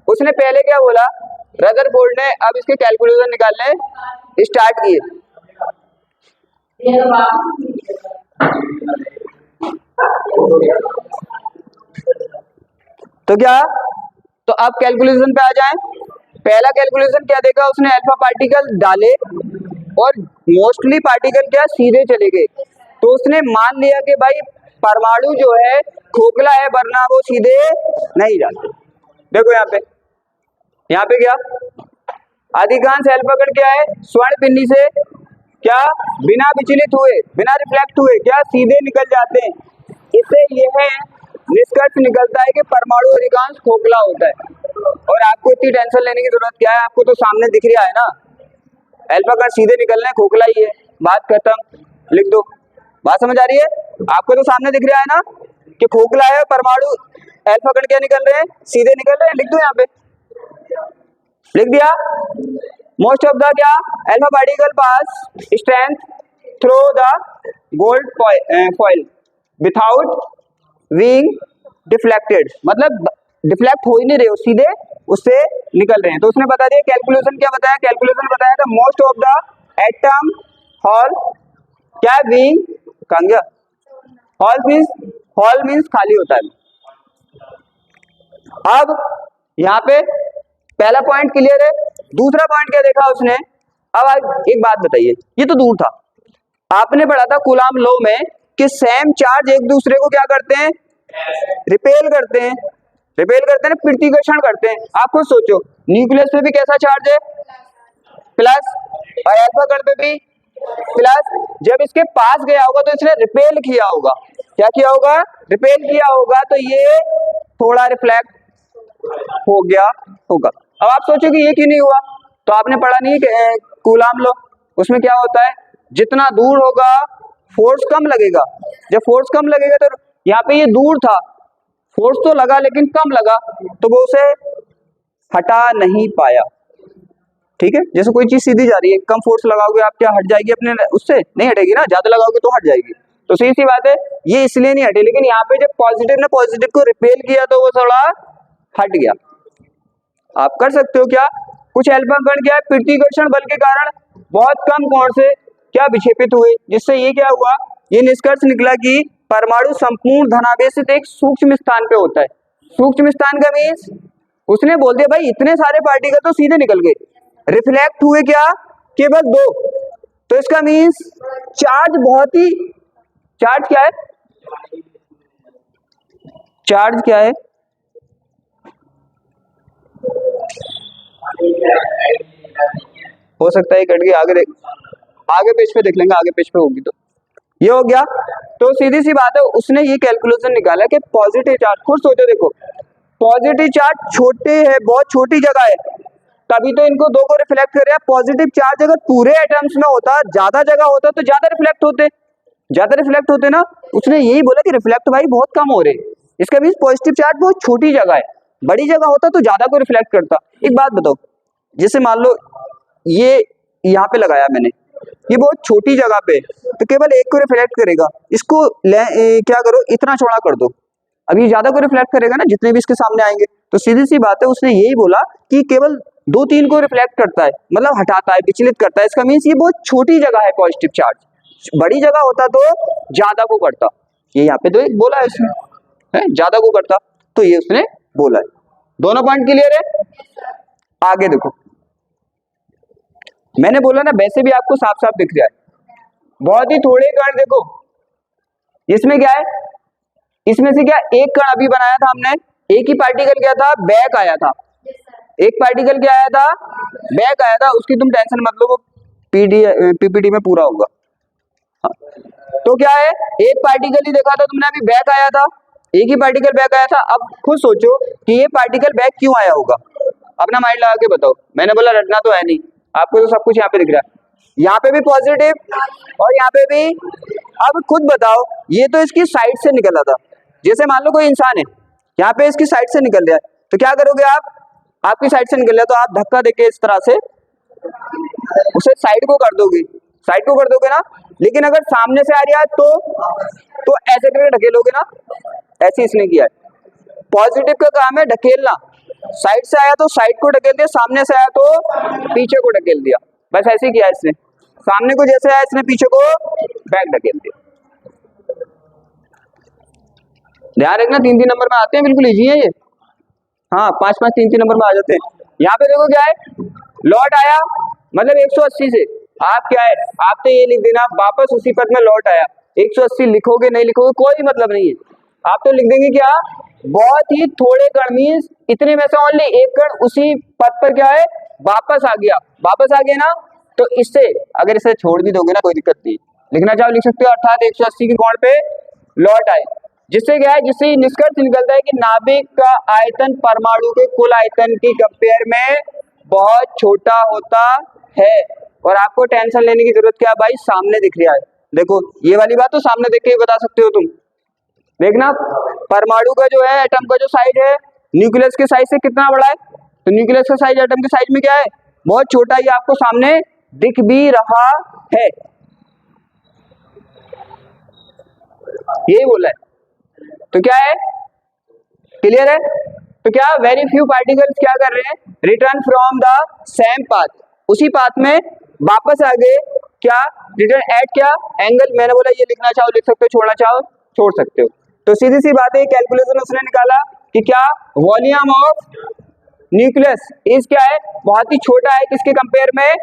उसने पहले क्या बोला, रदरफोर्ड ने अब इसके कैलकुलेशन निकालने स्टार्ट किए। तो क्या, तो अब कैलकुलेशन पे आ जाएं। पहला कैलकुलेशन क्या देखा उसने, अल्फा पार्टिकल डाले और मोस्टली पार्टिकल क्या सीधे चले गए। तो उसने मान लिया कि भाई परमाणु जो है खोखला है, वरना वो सीधे नहीं जाते। देखो यहाँ पे क्या, अधिकांश अल्फा कण क्या है, स्वर्ण पिंडी से क्या बिना विचलित हुए, बिना रिफ्लेक्ट हुए क्या सीधे निकल जाते हैं। इससे यह निष्कर्ष निकलता है कि परमाणु अधिकांश खोखला होता है। और आपको इतनी टेंशन लेने की जरूरत क्या है, आपको तो सामने दिख रहा है ना, अल्फा कण सीधे निकलना है, खोखला ही है, बात खत्म, लिख दो। बात समझ आ रही है, आपको तो सामने दिख रहा है ना कि खोखला है, परमाणु अल्फा कण क्या निकल रहे हैं, सीधे निकल रहे हैं। लिख दो, यहाँ पे लिख दिया। मोस्ट ऑफ द क्या alpha particle pass strength through the gold foil without being deflected, मतलब डिफ्लेक्ट हो ही नहीं रहे, सीधे उससे निकल रहे हैं। तो उसने बता दिया कैलकुलेशन, क्या बताया, कैलकुलेशन बताया था most of the atom hall क्या बीइंग, कहां गया, हॉल मींस खाली होता है। अब यहाँ पे पहला पॉइंट क्लियर है। दूसरा पॉइंट क्या देखा उसने, अब एक बात बताइए, ये तो दूर था, आपने पढ़ा था कूलाम लॉ में कि सेम चार्ज एक दूसरे को क्या करते हैं, रिपेल करते हैं, प्रतिकर्षण करते हैं। आप खुद सोचो, न्यूक्लियस पे भी कैसा चार्ज है, प्लस, और अल्फा कण पे भी प्लस। जब इसके पास गया होगा तो इसने रिपेल किया होगा, क्या किया होगा, रिपेल किया होगा, तो ये थोड़ा रिफ्लेक्ट हो गया होगा। अब आप सोचो कि ये क्यों नहीं हुआ, तो आपने पढ़ा नहीं कि कूलाम लॉ, उसमें क्या होता है, जितना दूर होगा फोर्स कम लगेगा। जब फोर्स कम लगेगा तो यहाँ पे ये दूर था, फोर्स तो लगा लेकिन कम लगा, तो वो उसे हटा नहीं पाया। ठीक है, जैसे कोई चीज सीधी जा रही है, कम फोर्स लगाओगे आप, क्या हट जाएगी अपने, उससे नहीं हटेगी ना, ज्यादा लगाओगे तो हट जाएगी। तो सीधी सी बात है, ये इसलिए नहीं हटे, लेकिन यहाँ पे जब पॉजिटिव ने पॉजिटिव को रिपेल किया तो वो थोड़ा हट गया। आप कर सकते हो क्या, कुछ अल्फा कण क्या है, प्रतिकर्षण बल के कारण बहुत कम कोण से क्या विक्षेपित हुए, जिससे ये क्या हुआ, ये निष्कर्ष निकला कि परमाणु संपूर्ण धनावेशित एक सूक्ष्म स्थान पे होता है। सूक्ष्म स्थान का मीन्स उसने बोल दिया भाई इतने सारे पार्टिकल तो सीधे निकल गए, रिफ्लेक्ट हुए क्या, केवल 2। तो इसका मीन्स चार्ज बहुत ही, चार्ज क्या है, चार्ज क्या है, हो सकता है कट गई, आगे देख, आगे पेज पे देख लेंगे, आगे पेज पे होगी। तो ये हो गया। तो सीधी सी बात है, उसने ये कैलकुलेशन निकाला कि पॉजिटिव चार्ज, खुद सोचो देखो, पॉजिटिव चार्ज छोटे है, बहुत छोटी जगह है, तभी तो इनको 2 को रिफ्लेक्ट कर रहा है। पॉजिटिव चार्ज अगर पूरे एटम्स में होता, ज्यादा जगह होता तो ज्यादा रिफ्लेक्ट होते, ज्यादा रिफ्लेक्ट होते ना। उसने यही बोला कि रिफ्लेक्ट भाई बहुत कम हो रहे, इसका मीन्स पॉजिटिव चार्ज बहुत छोटी जगह है, बड़ी जगह होता तो ज्यादा को रिफ्लेक्ट करता। एक बात बताओ, जैसे मान लो ये यहाँ पे लगाया मैंने, ये बहुत छोटी जगह पे तो केवल एक को रिफ्लेक्ट करेगा, इसको क्या करो, इतना चौड़ा कर दो, अब ये ज्यादा को रिफ्लेक्ट करेगा ना जितने भी इसके सामने आएंगे। तो सीधी सी बात है, उसने यही बोला कि केवल 2-3 को रिफ्लेक्ट करता है, मतलब हटाता है, विचलित करता है। इसका मीन्स ये बहुत छोटी जगह है पॉजिटिव चार्ज, बड़ी जगह होता तो ज्यादा को करता। ये यहाँ पे तो एक बोला है इसने, है ज्यादा को करता, तो ये उसने बोला है। दोनों पॉइंट क्लियर है। आगे देखो, मैंने बोला ना वैसे भी आपको साफ साफ दिख रहा है, बहुत ही थोड़े कण देखो, इसमें क्या है, इसमें से क्या एक कण अभी बनाया था हमने, एक ही पार्टिकल क्या था, बैक आया था, एक पार्टिकल क्या आया था, बैक आया था, उसकी तुम टेंशन मत लो, वो पीपीटी में पूरा होगा। हाँ। तो क्या है, एक पार्टिकल ही देखा था तुमने अभी, बैक आया था, एक ही पार्टिकल बैक आया था। अब खुद सोचो कि ये पार्टिकल बैक क्यों आया होगा, अपना माइंड लगा के बताओ। मैंने बोला रटना तो है नहीं, आपको तो सब कुछ यहाँ पे दिख रहा है, यहाँ पे भी पॉजिटिव और यहाँ पे भी। अब खुद बताओ, ये तो इसकी साइड से निकला था, जैसे मान लो कोई इंसान है, यहाँ पे इसकी साइड से निकल रहा है, तो क्या करोगे आप, आपकी साइड से निकल रहा है तो आप धक्का देके इस तरह से उसे साइड को कर दोगे, साइड को कर दोगे ना। लेकिन अगर सामने से आ रहा है तो ऐसे करके ढकेलोगे ना, ऐसे इसने किया है। पॉजिटिव का काम है ढकेलना, साइड से आया तो साइड को ढकेल दिया, सामने से आया तो पीछे को ढकेल दिया, बस ऐसे ही किया इसने। सामने को जैसे आया इसने पीछे को बैक ढकेल दिया। ध्यान रखना 3-3 नंबर में आते हैं, बिल्कुल इजी है ये। हाँ 5-5 3-3 नंबर में आ जाते हैं। यहाँ पे देखो क्या है, लौट आया मतलब 180 से आप क्या है, आप तो ये लिख देना वापस उसी पद में लौट आया। 180 लिखोगे नहीं लिखोगे कोई मतलब नहीं है, आप तो लिख देंगे क्या, बहुत ही थोड़े कण, मीन्स इतने में से ओनली एक कण उसी पद पर क्या है वापस आ गया, वापस आ गया ना। तो इससे अगर इसे छोड़ भी दोगे ना कोई दिक्कत नहीं, लिखना चाहो लिख सकते हो, अर्थात 180 के कोण पे लौट आए। जिससे क्या है, जिससे निष्कर्ष निकलता है कि नाभिक का आयतन परमाणु के कुल आयतन की कंपेयर में बहुत छोटा होता है। और आपको टेंशन लेने की जरूरत क्या है भाई, सामने दिख रहा है, देखो ये वाली बात तो सामने देख के ही बता सकते हो तुम। देखना परमाणु का जो है, एटम का जो साइज है न्यूक्लियस के साइज से कितना बड़ा है, तो न्यूक्लियस का साइज एटम के साइज में क्या है, बहुत छोटा, ये आपको सामने दिख भी रहा है, यही बोला है। तो क्या है, क्लियर है। तो क्या वेरी फ्यू पार्टिकल्स क्या कर रहे हैं, return from the same path, उसी पाथ में वापस आ गए, क्या रिटर्न एट क्या एंगल, मैंने बोला ये लिखना चाहो लिख सकते हो, छोड़ना चाहो छोड़ सकते हो। तो सीधी सी बात है, कैलकुलेशन उसने निकाला कि क्या वॉल्यूम ऑफ न्यूक्लियस इस क्या है, बहुत ही छोटा है किसके कंपेयर में,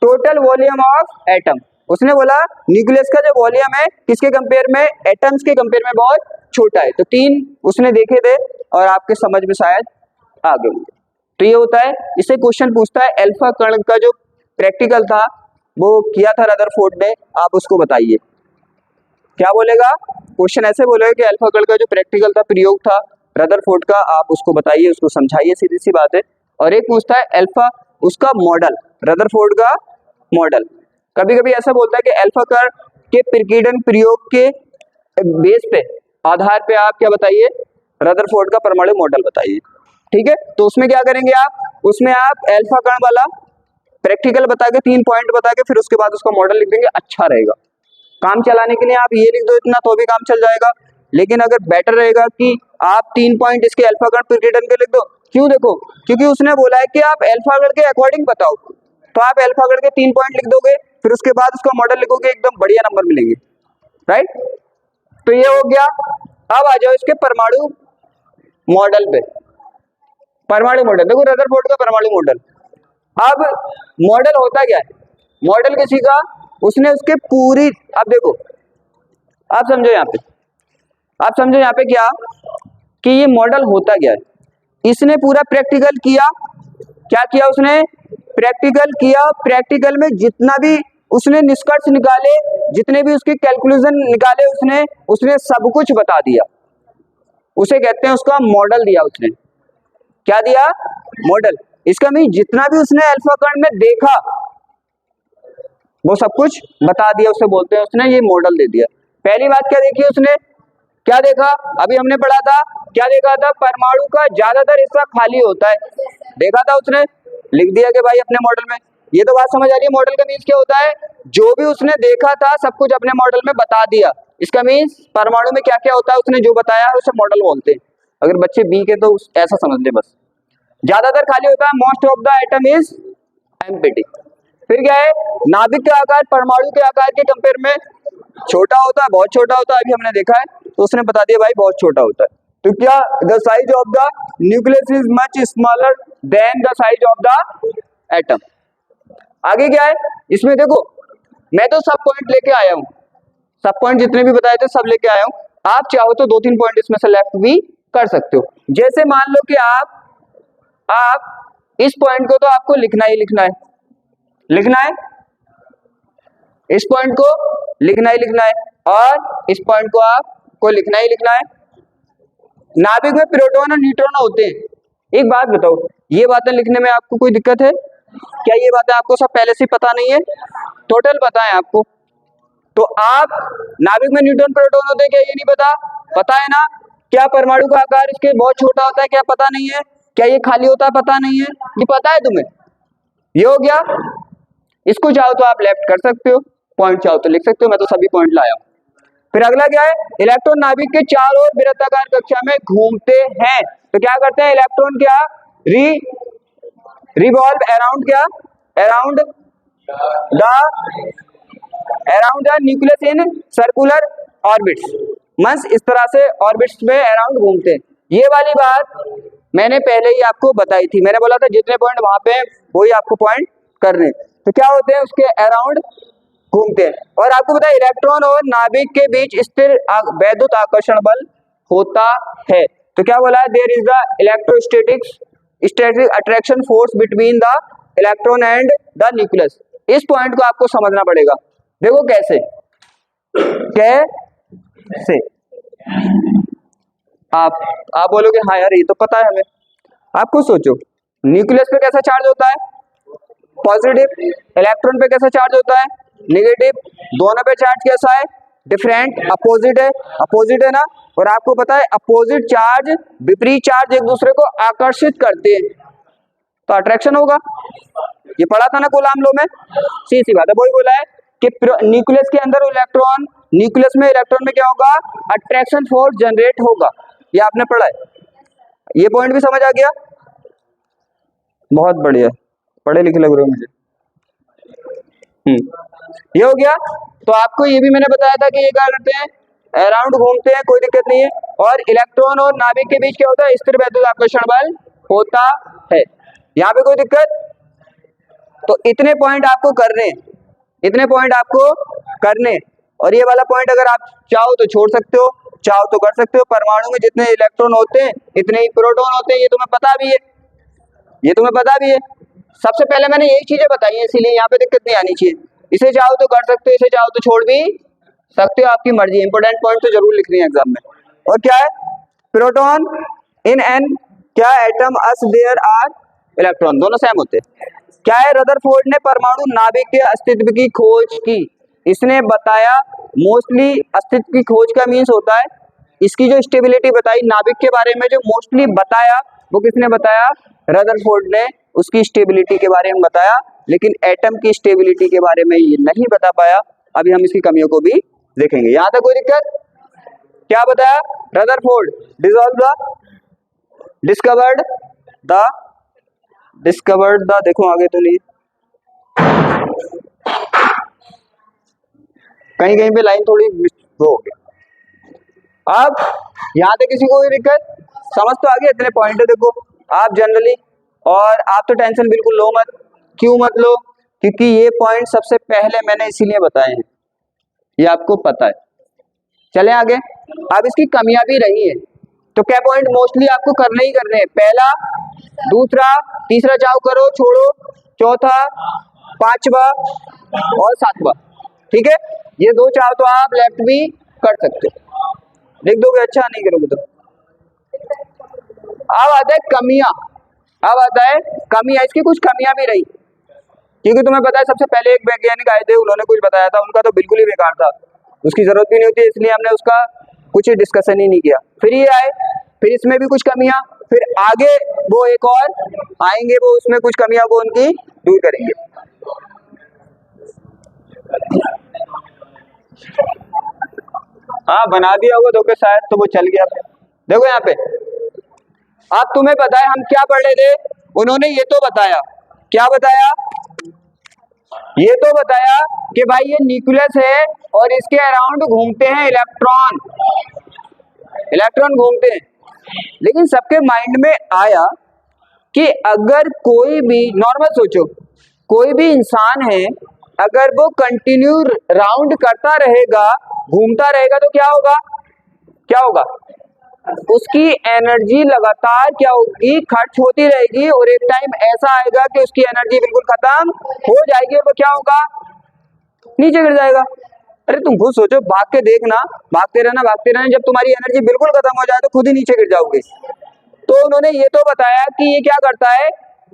टोटल वॉल्यूम ऑफ एटम। उसने बोला न्यूक्लियस का जो वॉल्यूम है किसके कंपेयर में, एटम्स के कंपेयर में बहुत छोटा है। तो 3 उसने देखे थे और आपके समझ में शायद आ गए होंगे। तो ये होता है, इससे क्वेश्चन पूछता है अल्फा कण का जो प्रैक्टिकल था वो किया था रदरफोर्ड ने, आप उसको बताइए। क्या बोलेगा, क्वेश्चन ऐसे बोलेगा कि अल्फा कण का जो प्रैक्टिकल था, प्रयोग था रदरफोर्ड का, आप उसको बताइए, उसको समझाइए, सीधी सी बात है। और एक पूछता है अल्फा, उसका मॉडल, रदरफोर्ड का मॉडल। कभी कभी ऐसा बोलता है कि अल्फा कण के प्रकीर्णन प्रयोग के बेस पे, आधार पे आप क्या बताइए, रदरफोर्ड का परमाणु मॉडल बताइए। ठीक है, तो उसमें क्या करेंगे आप, उसमें आप अल्फा कण वाला प्रैक्टिकल बता के 3 पॉइंट बता के फिर उसके बाद उसका मॉडल लिख देंगे, अच्छा रहेगा। काम चलाने के लिए आप ये लिख दो इतना तो भी काम चल जाएगा, लेकिन अगर बेटर रहेगा कि आप 3 पॉइंट इसके अल्फा कण प्रकीर्णन के लिख दो, क्यों? देखो, क्योंकि उसने बोला है कि आप अल्फागढ़ के अकॉर्डिंग बताओ, तो आप अल्फागढ़ के 3 पॉइंट लिख दोगे, फिर उसके बाद उसका मॉडल लिखोगे, एकदम बढ़िया नंबर मिलेंगे, राइट। तो ये हो गया। अब आ जाओ इसके परमाणु मॉडल पे। परमाणु मॉडल देखो, रदरफोर्ड का परमाणु मॉडल। अब मॉडल होता क्या है? मॉडल किसी का, उसने उसके पूरी, अब देखो, आप समझो यहाँ पे, आप समझो यहाँ पे क्या कि ये मॉडल होता क्या है। इसने पूरा प्रैक्टिकल किया, क्या किया उसने? प्रैक्टिकल किया। प्रैक्टिकल में जितना भी उसने निष्कर्ष निकाले, जितने भी उसके कैलकुलेशन निकाले, उसने सब कुछ बता दिया। उसे कहते हैं, उसका मॉडल दिया उसने। क्या दिया? मॉडल। इसका मीन जितना भी उसने अल्फा कण में देखा वो सब कुछ बता दिया, उसे बोलते हैं उसने ये मॉडल दे दिया। पहली बात क्या देखी उसने? क्या देखा? अभी हमने पढ़ा था, क्या देखा था? परमाणु का ज्यादातर हिस्सा खाली होता है, देखा था उसने, लिख दिया कि भाई अपने मॉडल में। ये तो बात समझ आ रही है। मॉडल का मीन्स क्या होता है? जो भी उसने देखा था सब कुछ अपने मॉडल में बता दिया। इसका मीन्स परमाणु में क्या क्या होता है उसने जो बताया है उसे मॉडल बोलते हैं। अगर बच्चे बी के तो ऐसा समझ ले बस। ज्यादातर खाली होता है, most of the atom is empty. फिर क्या है? नाभिक का आकार परमाणु के आकार के कंपेयर में छोटा होता है, बहुत छोटा होता है, अभी हमने देखा है, तो उसने बता दिया भाई बहुत छोटा होता है। तो क्या? The size of the nucleus is much smaller than the size of the atom. आगे क्या है इसमें? देखो, मैं तो सब पॉइंट लेके आया हूं, सब पॉइंट जितने भी बताए थे सब लेके आया हूं। आप चाहो तो 2-3 पॉइंट इसमें से लेफ्ट भी कर सकते हो। जैसे मान लो कि आप इस पॉइंट को तो आपको लिखना ही लिखना है, लिखना है, इस पॉइंट को लिखना ही लिखना है, और इस पॉइंट को आपको लिखना ही लिखना है। नाभिक में प्रोटॉन और न्यूट्रॉन होते हैं। एक बात बताओ, ये बातें लिखने में आपको कोई दिक्कत है क्या? ये बातें आपको सब पहले से पता नहीं है? टोटल पता है आपको। तो आप नाभिक में न्यूट्रॉन प्रोटॉन होते हैं क्या? ये नहीं पता? पता है ना? क्या परमाणु का आकार इसके बहुत छोटा होता है? क्या पता नहीं है? क्या ये खाली होता है? पता नहीं है? ये पता है तुम्हें? ये हो गया। इसको चाहो तो आप लेफ्ट कर सकते हो, पॉइंट चाहो तो लिख सकते हो, मैं तो सभी पॉइंट लाया हूं। फिर अगला क्या है? इलेक्ट्रॉन नाभिक के चारों ओर वृत्ताकार कक्षा में घूमते हैं। तो क्या करते हैं? इलेक्ट्रॉन क्या रिवॉल्व अराउंड, क्या around the nucleus in circular orbits. Means इस तरह से ऑर्बिट्स में अराउंड घूमते हैं। ये वाली बात मैंने पहले ही आपको बताई थी। मैंने बोला था जितने पॉइंट वहां पे वही आपको पॉइंट करने। तो क्या होते हैं? उसके अराउंड घूमते हैं। और आपको पता है इलेक्ट्रॉन और नाभिक के बीच स्थिर वैद्युत आकर्षण बल होता है। तो क्या बोला है? There is the electrostatic static attraction force between the electron and the nucleus. इस पॉइंट को आपको समझना पड़ेगा। देखो कैसे कैसे आप बोलोगे हाँ यार ये तो पता है हमें। आप खुद सोचो, न्यूक्लियस पे कैसा चार्ज होता है? पॉजिटिव। इलेक्ट्रॉन पे कैसा चार्ज होता है? नेगेटिव। दोनों पे चार्ज कैसा है? डिफरेंट, अपोजिट है, अपोजिट है ना। और आपको पता है अपोजिट चार्ज, विपरीत चार्ज एक दूसरे को आकर्षित करते हैं, तो अट्रैक्शन होगा। ये पढ़ा था ना कूलाम लॉ में, सीधी बात है। वही बोला है कि न्यूक्लियस के अंदर इलेक्ट्रॉन, न्यूक्लियस में इलेक्ट्रॉन में क्या होगा? अट्रैक्शन फोर्स जनरेट होगा। ये आपने पढ़ा है। ये पॉइंट भी समझ आ गया? बहुत बढ़िया, पढ़े लिखे लग रहे हो मुझे। ये हो गया। तो आपको ये भी मैंने बताया था कि ये क्या करते हैं? अराउंड घूमते हैं, कोई दिक्कत नहीं है। और इलेक्ट्रॉन और नाभिक के बीच क्या होता है? स्थिर वैद्युत आकर्षण बल होता है। यहाँ पे कोई दिक्कत? तो इतने पॉइंट आपको करने, इतने पॉइंट आपको करने। और ये वाला पॉइंट अगर आप चाहो तो छोड़ सकते हो, चाहो तो कर सकते हो। परमाणु में जितने इलेक्ट्रॉन होते हैं इतने ही प्रोटॉन होते हैं, ये तुम्हें पता भी है, ये तुम्हें पता भी है। सबसे पहले मैंने यही चीजें बताई हैं, इसीलिए यहाँ पे दिक्कत नहीं आनी चाहिए। इसे चाहो तो कर सकते हो, इसे चाहो तो छोड़ भी सकते हो, आपकी मर्जी। इंपोर्टेंट पॉइंट तो जरूर लिखनी है एग्जाम में। और क्या है? प्रोटॉन इन एन क्या atom as there are electron, दोनों सेम होते हैं। क्या है? रदरफोर्ड ने परमाणु नाभिक के अस्तित्व की खोज की। इसने बताया, मोस्टली अस्तित्व की खोज का मीन्स होता है इसकी जो स्टेबिलिटी बताई नाभिक के बारे में, जो मोस्टली बताया वो किसने बताया? रदरफोर्ड ने उसकी स्टेबिलिटी के बारे में बताया। लेकिन एटम की स्टेबिलिटी के बारे में ये नहीं बता पाया। अभी हम इसकी कमियों को भी देखेंगे। यहां तक कोई दिक्कत? क्या बताया? Rutherford discovered the discovered the, देखो आगे तो नहीं, कहीं कहीं पे लाइन थोड़ी वो हो गई। अब यहाँ पे किसी को कोई दिक्कत, समझ तो आ गया, इतने पॉइंट है देखो आप जनरली, और आप तो टेंशन बिल्कुल लो मत। क्यों मत लो? क्योंकि ये पॉइंट सबसे पहले मैंने इसीलिए बताए हैं, ये आपको पता है। चले आगे। अब इसकी कमियां भी रही है, तो क्या पॉइंट मोस्टली आपको करने ही करने हैं, पहला, दूसरा, तीसरा चाहो करो छोड़ो, चौथा, पांचवा और सातवां, ठीक है। ये दो चाहो तो आप लेफ्ट भी कर सकते हो, लिख दोगे अच्छा, नहीं करोगे तो। अब आता है कमियां, अब आता है कमियां, इसकी कुछ कमियां भी रही, क्योंकि तुम्हें पता है सबसे पहले एक वैज्ञानिक आए थे, उन्होंने कुछ बताया था, उनका तो बिल्कुल ही बेकार था, उसकी जरूरत भी नहीं होती, इसलिए हमने उसका कुछ डिस्कशन ही नहीं किया। फिर ये आए, फिर इसमें भी कुछ कमियां, फिर आगे वो एक और आएंगे, वो उसमें कुछ कमियां को उनकी दूर करेंगे। हाँ बना दिया होगा तो शायद, तो वो चल गया। देखो यहाँ पे, अब तुम्हें पता है हम क्या पढ़ रहे थे, उन्होंने ये तो बताया, क्या बताया, ये तो बताया कि भाई ये न्यूक्लियस है और इसके अराउंड घूमते हैं इलेक्ट्रॉन, इलेक्ट्रॉन घूमते हैं। लेकिन सबके माइंड में आया कि अगर कोई भी नॉर्मल सोचो, कोई भी इंसान है, अगर वो कंटिन्यू राउंड करता रहेगा, घूमता रहेगा, तो क्या होगा, क्या होगा, उसकी एनर्जी लगातार क्या होगी, खर्च होती रहेगी, और एक टाइम ऐसा आएगा कि उसकी एनर्जी बिल्कुल खत्म हो जाएगी, वो क्या होगा, नीचे गिर जाएगा। अरे तुम खुद सोचो, भाग के देखना, भागते रहना भागते रहना, जब तुम्हारी एनर्जी बिल्कुल खत्म हो जाए तो खुद ही नीचे गिर जाओगे। तो उन्होंने ये तो बताया कि ये क्या करता है,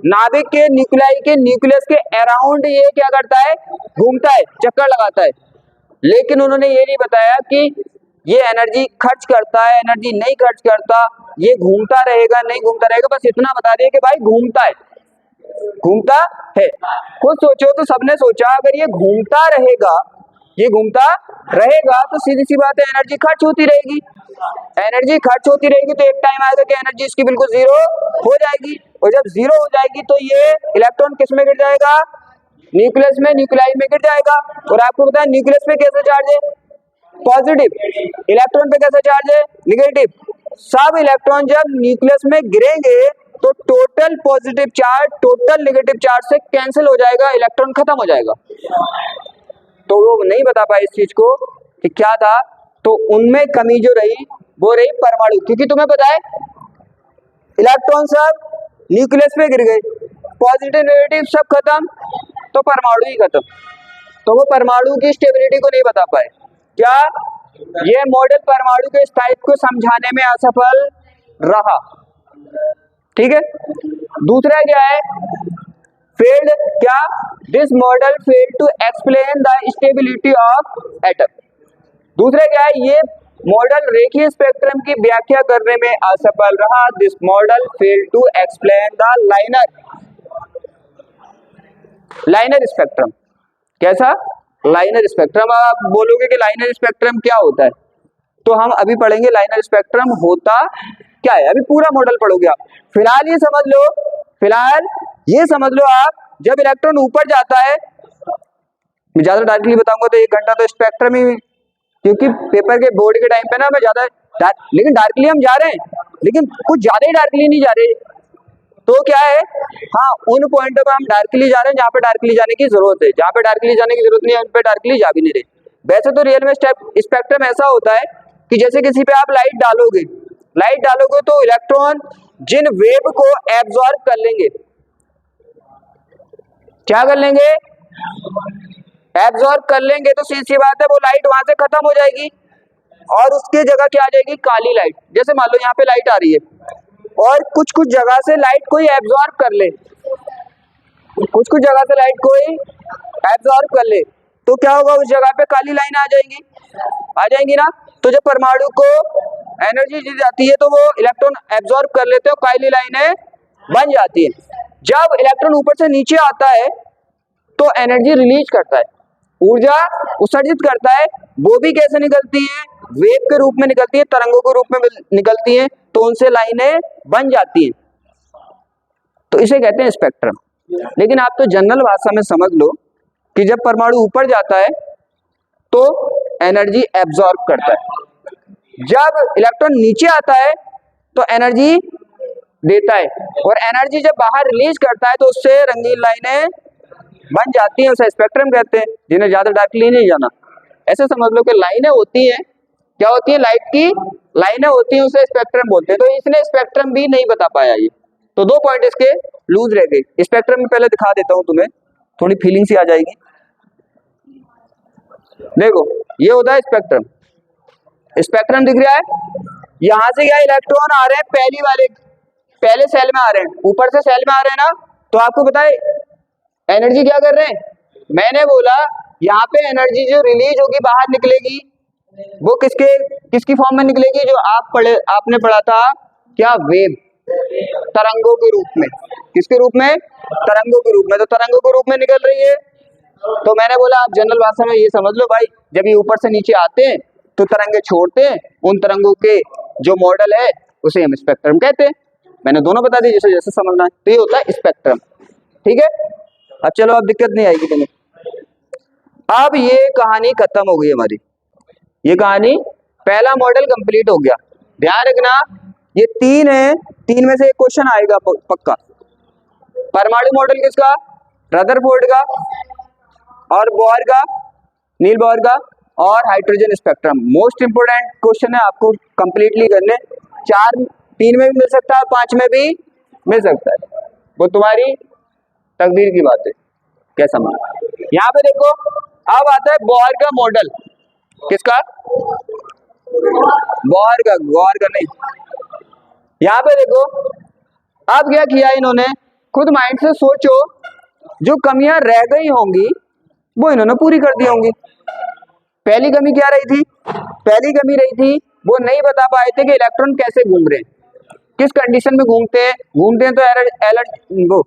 नाभिक के न्यूक्लियाई के न्यूक्लियस के अराउंड ये क्या करता है, घूमता है, चक्कर लगाता है। लेकिन उन्होंने ये नहीं बताया कि ये एनर्जी खर्च करता है, एनर्जी नहीं खर्च करता, ये घूमता रहेगा नहीं घूमता रहेगा, बस इतना बता दिया कि भाई घूमता है, घूमता है। खुद सोचो, तो सबने सोचा अगर ये घूमता रहेगा, ये घूमता रहेगा, तो सीधी सी बात है एनर्जी खर्च होती रहेगी, एनर्जी खर्च होती रहेगी, तो एक टाइम आएगा कि एनर्जी इसकी बिल्कुल जीरो हो जाएगी, और जब जीरो हो जाएगी तो ये इलेक्ट्रॉन किस में गिर जाएगा, न्यूक्लियस में, न्यूक्लियाई में गिर जाएगा। और आपको पता है न्यूक्लियस पे कैसा चार्ज है, पॉजिटिव, इलेक्ट्रॉन पे कैसा चार्ज है, निगेटिव। सब इलेक्ट्रॉन जब न्यूक्लियस में गिरेंगे तो total positive charge total negative charge से कैंसिल हो जाएगा, इलेक्ट्रॉन खत्म हो जाएगा। तो वो नहीं बता पाए इस चीज को कि क्या था, तो उनमें कमी जो रही वो रही परमाणु, क्योंकि तुम्हें पता है इलेक्ट्रॉन सब न्यूक्लियस पे गिर गए, पॉजिटिव नेगेटिव सब खत्म, तो परमाणु ही खत्म। तो वो परमाणु की स्टेबिलिटी को नहीं बता पाए। क्या ये मॉडल परमाणु के स्थायित्व को समझाने में असफल रहा, ठीक है। दूसरा क्या है, फेल्ड, क्या, this model failed to explain the stability of atom. दूसरा क्या है, ये मॉडल रेखीय स्पेक्ट्रम की व्याख्या करने में असफल रहा, this model failed to explain the linear spectrum. कैसा, लाइनर स्पेक्ट्रम। आप बोलोगे कि लाइनर स्पेक्ट्रम क्या होता है, तो हम अभी पढ़ेंगे लाइनर स्पेक्ट्रम होता क्या है, अभी पूरा मॉडल पढ़ोगे आप। फिलहाल ये समझ लो, फिलहाल ये समझ लो आप, जब इलेक्ट्रॉन ऊपर जाता है, मैं ज्यादा डायरेक्टली बताऊंगा तो 1 घंटा तो स्पेक्ट्रम ही, क्योंकि पेपर के बोर्ड के टाइम पे ना मैं ज्यादा लेकिन डायरेक्टली हम जा रहे हैं, लेकिन कुछ ज्यादा ही डायरेक्टली नहीं जा रहे, तो क्या है, हाँ उन पॉइंटों पे हम डायरेक्टली जा रहे हैं जहाँ पे डायरेक्टली जाने की जरूरत है, जहाँ पे डायरेक्टली जाने की जरूरत नहीं है उन पे डायरेक्टली जा भी नहीं रहे। वैसे तो रियल में स्पेक्ट्रम ऐसा होता है कि जैसे किसी पे आप लाइट डालोगे तो इलेक्ट्रॉन जिन वेव को एब्जॉर्ब कर लेंगे, क्या कर लेंगे, एब्जॉर्ब कर लेंगे, तो सीधी बात है वो लाइट वहां से खत्म हो जाएगी और उसकी जगह क्या आ जाएगी, काली लाइट। जैसे मान लो यहाँ पे लाइट आ रही है और कुछ कुछ जगह से लाइट कोई एब्जॉर्ब कर ले, कुछ कुछ जगह से लाइट कोई एब्जॉर्ब कर ले, तो क्या होगा, उस जगह पे काली लाइन आ जाएंगी ना। तो जब परमाणु को एनर्जी दी जाती है तो वो इलेक्ट्रॉन एब्जॉर्ब कर लेते हैं, काली लाइनें बन जाती है। जब इलेक्ट्रॉन ऊपर से नीचे आता है तो एनर्जी रिलीज करता है, ऊर्जा उत्सर्जित करता है, वो भी कैसे निकलती है, वेव के रूप में निकलती है, तरंगों के रूप में निकलती है, तो उनसे लाइनें बन जाती हैं। तो इसे कहते हैं स्पेक्ट्रम। लेकिन आप तो जनरल भाषा में समझ लो कि जब परमाणु ऊपर जाता है तो एनर्जी एब्जॉर्ब करता है, जब इलेक्ट्रॉन नीचे आता है तो एनर्जी देता है, और एनर्जी जब बाहर रिलीज करता है तो उससे रंगीन लाइनें बन जाती हैं, उसे स्पेक्ट्रम कहते हैं। जिन्हें ज्यादा डार्कली नहीं जाना, ऐसे समझ लो कि लाइनें होती हैं, क्या होती है, लाइट की लाइनें होती हैं, उसे स्पेक्ट्रम बोलते हैं। तो इसने स्पेक्ट्रम भी नहीं बता पाया ये, तो 2 पॉइंट इसके लूज रह गए। स्पेक्ट्रम में पहले दिखा देता हूं तुम्हें, थोड़ी फीलिंग सी आ जाएगी। देखो ये होता है स्पेक्ट्रम, स्पेक्ट्रम दिख रहा है। यहां से क्या इलेक्ट्रॉन आ रहे हैं, पहले सेल में आ रहे हैं, ऊपर से सेल में आ रहे हैं ना, तो आपको पता है एनर्जी क्या कर रहे हैं। मैंने बोला यहाँ पे एनर्जी जो रिलीज होगी बाहर निकलेगी, वो किसकी फॉर्म में निकलेगी, जो आपने पढ़ा था क्या, वेव, तरंगों के रूप में। किसके रूप में, तरंगों के रूप में। तो तरंगों के रूप में निकल रही है। तो मैंने बोला आप जनरल भाषा में ये समझ लो भाई, जब ये ऊपर से नीचे आते हैं तो तरंगे छोड़ते हैं, उन तरंगों के जो मॉडल है उसे हम स्पेक्ट्रम कहते हैं। मैंने दोनों बता दी, जैसे जैसे समझना है। तो ये होता है स्पेक्ट्रम, ठीक है। अब चलो, अब दिक्कत नहीं आएगी तुम्हें। अब ये कहानी खत्म हो गई हमारी, ये कहानी, पहला मॉडल कंप्लीट हो गया। ध्यान रखना ये 3 है, 3 में से एक क्वेश्चन आएगा पक्का। परमाणु मॉडल किसका, रदरफोर्ड का, और बोहर का, नील बोहर का, और hydrogen spectrum. Most important question है, आपको कंप्लीटली करने। 3 में भी मिल सकता है, 5 में भी मिल सकता है, वो तुम्हारी तकदीर की बात है, कैसा माना। यहाँ पे देखो, अब आता है बोहर का मॉडल। किसका, बोहर का, गौर का नहीं। यहाँ पे देखो, अब क्या किया इन्होंने, खुद माइंड से सोचो, जो कमियां रह गई होंगी वो इन्होंने पूरी कर दी होंगी। पहली कमी क्या रही थी, पहली कमी रही थी वो नहीं बता पाए थे कि इलेक्ट्रॉन कैसे घूम रहे हैं, किस कंडीशन में घूमते हैं तो वो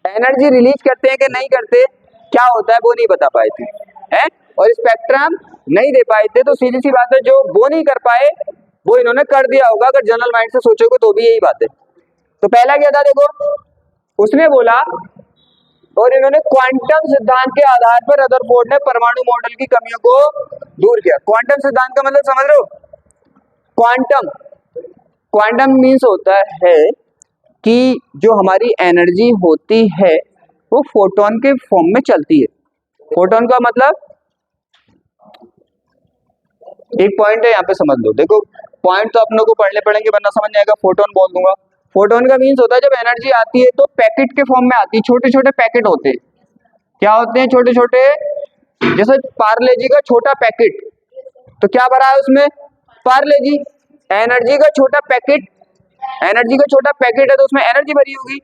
एनर्जी रिलीज करते हैं कि नहीं करते, क्या होता है वो नहीं बता पाए थे, हैं। और स्पेक्ट्रम नहीं दे पाए थे, तो सीधी सी बात है, जो वो नहीं कर पाए वो इन्होंने कर दिया होगा। अगर जनरल माइंड से सोचोगे तो भी यही बात है। तो पहला क्या था, देखो उसने बोला, और इन्होंने क्वांटम सिद्धांत के आधार पर रदरफोर्ड ने परमाणु मॉडल की कमियों को दूर किया। क्वांटम सिद्धांत का मतलब समझ रहे हो, क्वांटम मीन्स होता है कि जो हमारी एनर्जी होती है वो फोटोन के फॉर्म में चलती है। फोटोन का मतलब, एक पॉइंट है यहाँ पे समझ लो, देखो पॉइंट तो अपनों को पढ़ने पड़ेंगे वरना समझ नहीं आएगा। फोटोन बोल दूंगा, फोटोन का मीन्स होता है जब एनर्जी आती है तो पैकेट के फॉर्म में आती है, छोटे छोटे पैकेट होते हैं। क्या होते हैं, छोटे छोटे, जैसे पार्ले जी का छोटा पैकेट, तो क्या भरा है उसमें, पार्ले जी। एनर्जी का छोटा पैकेट, एनर्जी का छोटा पैकेट है तो उसमें एनर्जी भरी होगी।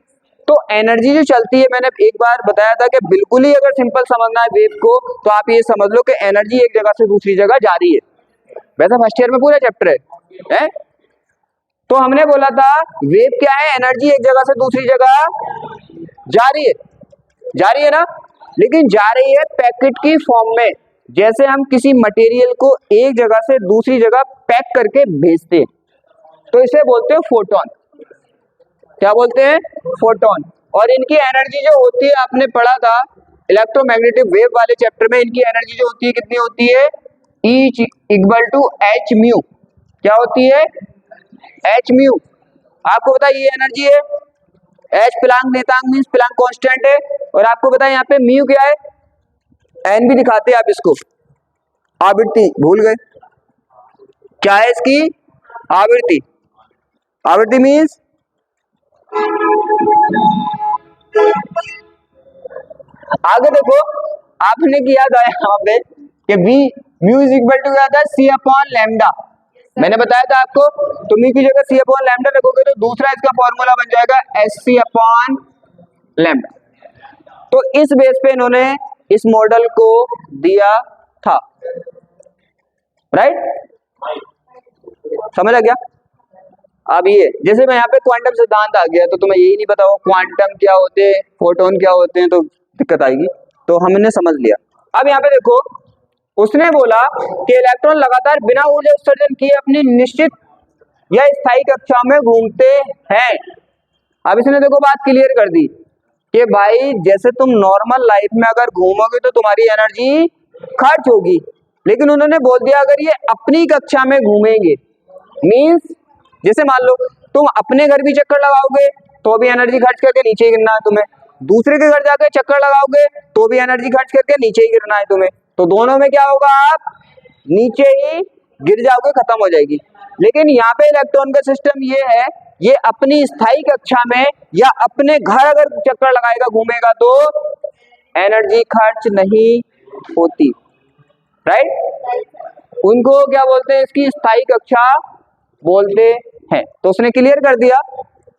तो एनर्जी जो चलती है, मैंने एक बार बताया था कि बिल्कुल ही अगर सिंपल समझना है वेव को, तो आप ये समझ लो कि एनर्जी एक जगह से दूसरी जगह जा रही है। वैसे फर्स्ट ईयर में पूरा चैप्टर है? तो हमने बोला था वेव क्या है, एनर्जी एक जगह से दूसरी जगह जा रही है ना, लेकिन जा रही है पैकेट की फॉर्म में। जैसे हम किसी मटेरियल को एक जगह से दूसरी जगह पैक करके भेजते हैं, तो इसे बोलते हैं फोटोन। क्या बोलते हैं, फोटोन। और इनकी एनर्जी जो होती है, आपने पढ़ा था इलेक्ट्रोमैग्नेटिक वेव वाले चैप्टर में, इनकी एनर्जी जो होती है कितनी होती है, E equal to h mu. क्या होती है, एच म्यू। आपको पता है ये एनर्जी है, एच प्लांक नेतांक मींस प्लांक कांस्टेंट है, और आपको पता है यहाँ पे म्यू क्या है, एन भी दिखाते हैं आप इसको, आवृत्ति भूल गए, क्या है इसकी, आवृत्ति। आवृत्ति मींस आगे देखो, आपने किया था यहाँ पे कि v mu is equal to क्या था, सी अपॉन लैम्डा। मैंने बताया था आपको, तुम की जगह सी अपॉन लैम्डा रखोगे तो दूसरा इसका फॉर्मूला बन जाएगा एस सी अपॉन लैम्डा। तो इस बेस पे इन्होंने इस मॉडल को दिया था, राइट, समझ आ गया। अब ये जैसे मैं यहाँ पे क्वांटम सिद्धांत आ गया, तो तुम्हें यही नहीं पता हो क्वांटम क्या होते हैं, फोटोन क्या होते हैं, तो दिक्कत आएगी। तो हमने समझ लिया। अब यहाँ पे देखो, उसने बोला कि इलेक्ट्रॉन लगातार बिना ऊर्जा उत्सर्जन किए अपनी निश्चित या स्थायी कक्षाओं में घूमते हैं। अब इसने देखो बात क्लियर कर दी कि भाई जैसे तुम नॉर्मल लाइफ में अगर घूमोगे तो तुम्हारी एनर्जी खर्च होगी, लेकिन उन्होंने बोल दिया अगर ये अपनी कक्षा में घूमेंगे, मींस जैसे मान लो तुम अपने घर भी चक्कर लगाओगे तो भी एनर्जी खर्च करके नीचे ही गिरना है तुम्हें, दूसरे के घर जाकर चक्कर लगाओगे तो भी एनर्जी खर्च करके नीचे ही गिरना है तुम्हें, तो दोनों में क्या होगा, आप नीचे ही गिर जाओगे, खत्म हो जाएगी। लेकिन यहाँ पे इलेक्ट्रॉन का सिस्टम ये है, ये अपनी स्थायी कक्षा में या अपने घर अगर चक्कर लगाएगा घूमेगा तो एनर्जी खर्च नहीं होती, राइट। उनको क्या बोलते हैं, इसकी स्थायी कक्षा बोलते हैं। तो उसने क्लियर कर दिया,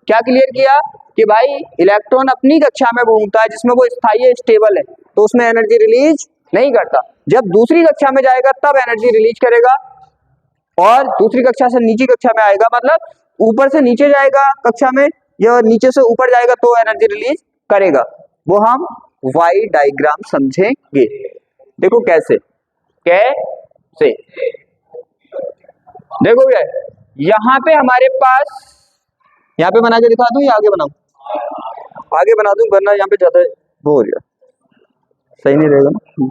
क्या क्लियर किया कि भाई इलेक्ट्रॉन अपनी कक्षा में घूमता है जिसमें वो स्थायी है, स्टेबल है, तो उसमें एनर्जी रिलीज नहीं करता। जब दूसरी कक्षा में जाएगा तब एनर्जी रिलीज करेगा, और दूसरी कक्षा से नीचे कक्षा में आएगा, मतलब ऊपर से नीचे जाएगा कक्षा में या नीचे से ऊपर जाएगा तो एनर्जी रिलीज करेगा। वो हम वाई डायग्राम समझेंगे। देखो कैसे कैसे, देखो भैया यहाँ पे हमारे पास, यहाँ पे बना के दिखा दूं या आगे बनाऊं, आगे बना दूं वरना यहाँ पे ज्यादा वो हो गया, सही नहीं रहेगा ना।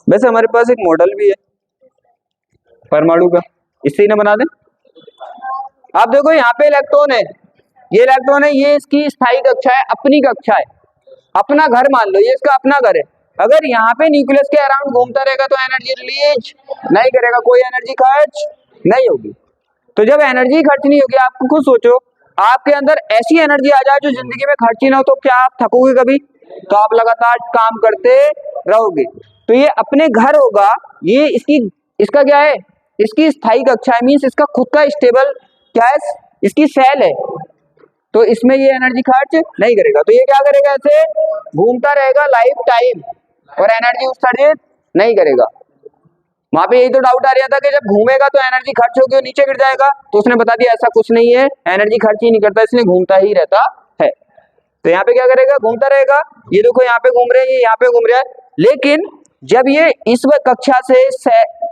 वैसे हमारे पास एक मॉडल भी है परमाणु का, इससे ही ना बना दें। आप देखो यहाँ पे इलेक्ट्रॉन है, ये इलेक्ट्रॉन है, ये इसकी स्थायी कक्षा है, अपनी कक्षा है, अपना घर मान लो, ये इसका अपना घर है। अगर यहाँ पे न्यूक्लियस के अराउंड घूमता रहेगा तो एनर्जी रिलीज नहीं करेगा, कोई एनर्जी खर्च नहीं होगी। तो जब एनर्जी खर्च नहीं होगी, आपको खुद सोचो आपके अंदर ऐसी एनर्जी आ जाए जो जिंदगी में खर्च ही ना हो, तो क्या आप थकोगे कभी? तो आप लगातार काम करते रहोगे। तो ये अपने घर होगा, ये इसका क्या है, इसकी स्थायी कक्षा है, मीन्स इसका खुद का स्टेबल क्या है, इसकी सेल है, तो इसमें ये एनर्जी खर्च नहीं करेगा। तो ये क्या करेगा, ऐसे घूमता रहेगा लाइफ टाइम और एनर्जी उत्सर्जित नहीं करेगा। वहां पे यही तो डाउट आ रहा था कि जब घूमेगा तो एनर्जी खर्च होगी और नीचे गिर जाएगा, तो उसने बता दिया ऐसा कुछ नहीं है, एनर्जी खर्च ही नहीं करता, इसलिए घूमता ही रहता है। तो यहाँ पे क्या करेगा, घूमता रहेगा। ये देखो यहाँ पे घूम रहे हैं, ये यहाँ पे घूम रहा है, लेकिन जब ये इस कक्षा से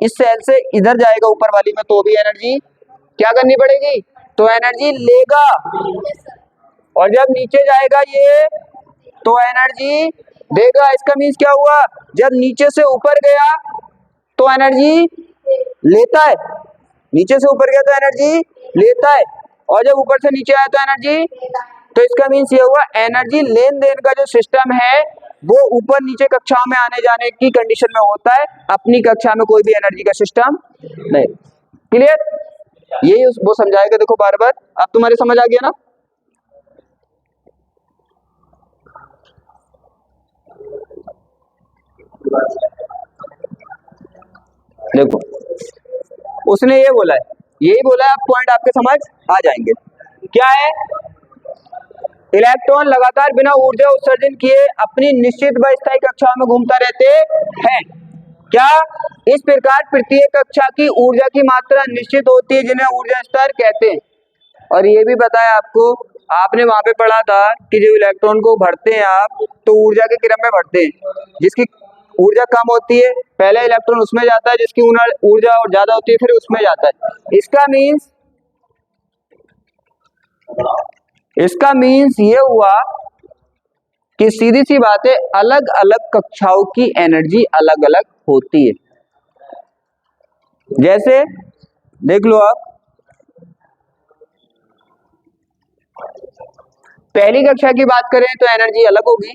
इस सेल से इधर जाएगा ऊपर वाली में, तो भी एनर्जी क्या करनी पड़ेगी, तो एनर्जी लेगा। और जब नीचे जाएगा ये तो एनर्जी देगा। इसका मीन्स क्या हुआ, जब नीचे से ऊपर गया तो एनर्जी लेता है, नीचे से ऊपर गया तो एनर्जी लेता है, और जब ऊपर से नीचे आया तो एनर्जी, तो इसका मीन्स ये हुआ एनर्जी लेन देन का जो सिस्टम है वो ऊपर नीचे कक्षाओं में आने जाने की कंडीशन में होता है, अपनी कक्षा में कोई भी एनर्जी का सिस्टम नहीं। क्लियर, यही वो समझाएगा। देखो बार बार, अब तुम्हारे समझ आ गया ना। देखो उसने ये बोला है, यही बोला है, पॉइंट आपके समझ आ जाएंगे। क्या है, इलेक्ट्रॉन लगातार बिना ऊर्जा उत्सर्जन किए अपनी निश्चित व स्थायी कक्षाओं में घूमता रहते हैं। क्या, इस प्रकार प्रत्येक कक्षा की ऊर्जा की मात्रा निश्चित होती है, जिन्हें ऊर्जा स्तर कहते हैं। और ये भी बताया आपको, आपने वहां पे पढ़ा था कि जब इलेक्ट्रॉन को भरते हैं आप तो ऊर्जा के क्रम में भरते हैं, जिसकी ऊर्जा कम होती है पहले इलेक्ट्रॉन उसमें जाता है, जिसकी ऊर्जा और ज्यादा होती है फिर उसमें जाता है। इसका मीन्स ये हुआ कि सीधी सी बात है, अलग अलग कक्षाओं की एनर्जी अलग अलग होती है। जैसे देख लो आप, पहली कक्षा की बात करें तो एनर्जी अलग होगी,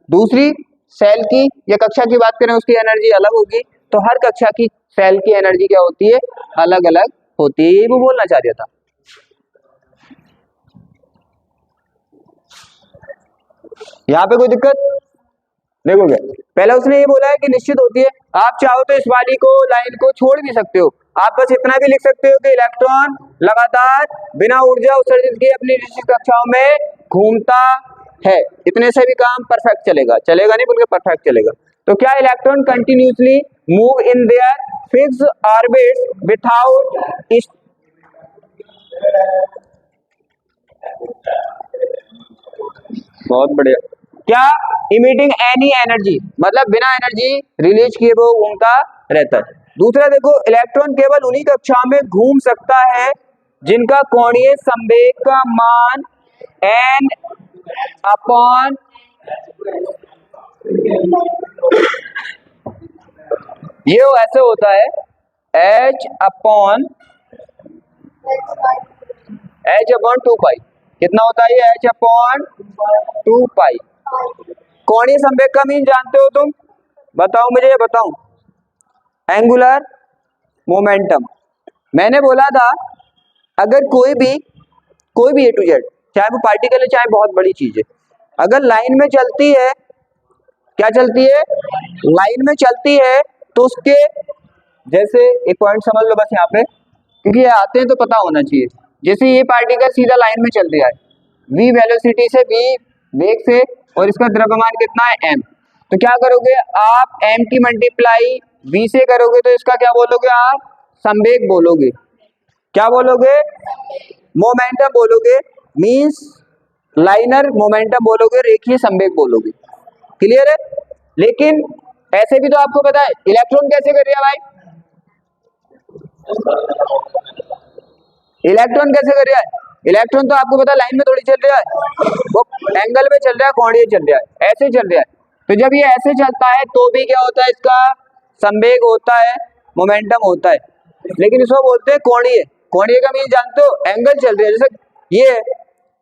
दूसरी सेल की या कक्षा की बात करें उसकी एनर्जी अलग होगी। तो हर कक्षा की सेल की एनर्जी क्या होती है, अलग अलग होती है। ये वो बोलना चाह रहा था। यहाँ पे कोई दिक्कत देखोगे, पहले उसने ये बोला है कि निश्चित होती है। आप चाहो तो इस वाली को लाइन को छोड़ भी सकते हो, आप बस इतना भी लिख सकते हो कि इलेक्ट्रॉन लगातार बिना ऊर्जा उत्सर्जित किए अपनी निश्चित कक्षाओं में घूमता है। इतने से भी काम परफेक्ट चलेगा, चलेगा नहीं बल्कि परफेक्ट चलेगा। तो क्या electron continuously move in their fixed orbits without, बहुत बढ़िया। क्या, इमिटिंग एनी एनर्जी, मतलब बिना एनर्जी रिलीज किए वो घूमता रहता है। दूसरा देखो, इलेक्ट्रॉन केवल उन्हीं कक्षाओं में घूम सकता है जिनका कोणीय संवेग का मान n अपॉन ये ऐसे होता है h अपॉन 2 पाई। कितना होता है ये h अपॉन 2 पाई। कोणीय संवेग का मीन जानते हो तुम? बताओ मुझे, ये बताओ। Angular momentum. मैंने बोला था अगर कोई भी ए टू जेड, चाहे वो पार्टिकल है चाहे बहुत बड़ी चीज है, अगर लाइन में चलती है, क्या चलती है? लाइन में चलती है, तो उसके जैसे एक पॉइंट समझ लो बस यहाँ पे, क्योंकि ये आते हैं तो पता होना चाहिए। जैसे ये पार्टिकल सीधा लाइन में चल रहा है v वेलोसिटी से, v वेग से, और इसका द्रव्यमान कितना है m, तो क्या करोगे आप m की मल्टीप्लाई v से करोगे तो इसका क्या बोलोगे आप? संवेग बोलोगे। क्या बोलोगे? मोमेंटम बोलोगे, मींस लाइनर मोमेंटम बोलोगे, रेखीय संवेग बोलोगे। क्लियर है? लेकिन ऐसे भी तो आपको पता है इलेक्ट्रॉन कैसे कर रहा है भाई? इलेक्ट्रॉन कैसे कर रहा है? इलेक्ट्रॉन तो आपको पता है लाइन में थोड़ी चल रहा है, वो एंगल में चल रहा है, कोणीय चल रहा है, ऐसे चल रहा है। तो जब ये ऐसे चलता है तो भी क्या होता है? इसका संवेग होता है, मोमेंटम होता है, लेकिन इसको बोलते हैं कोणीय। कोणीय का मीन जानते हो? एंगल चल रही है। जैसे ये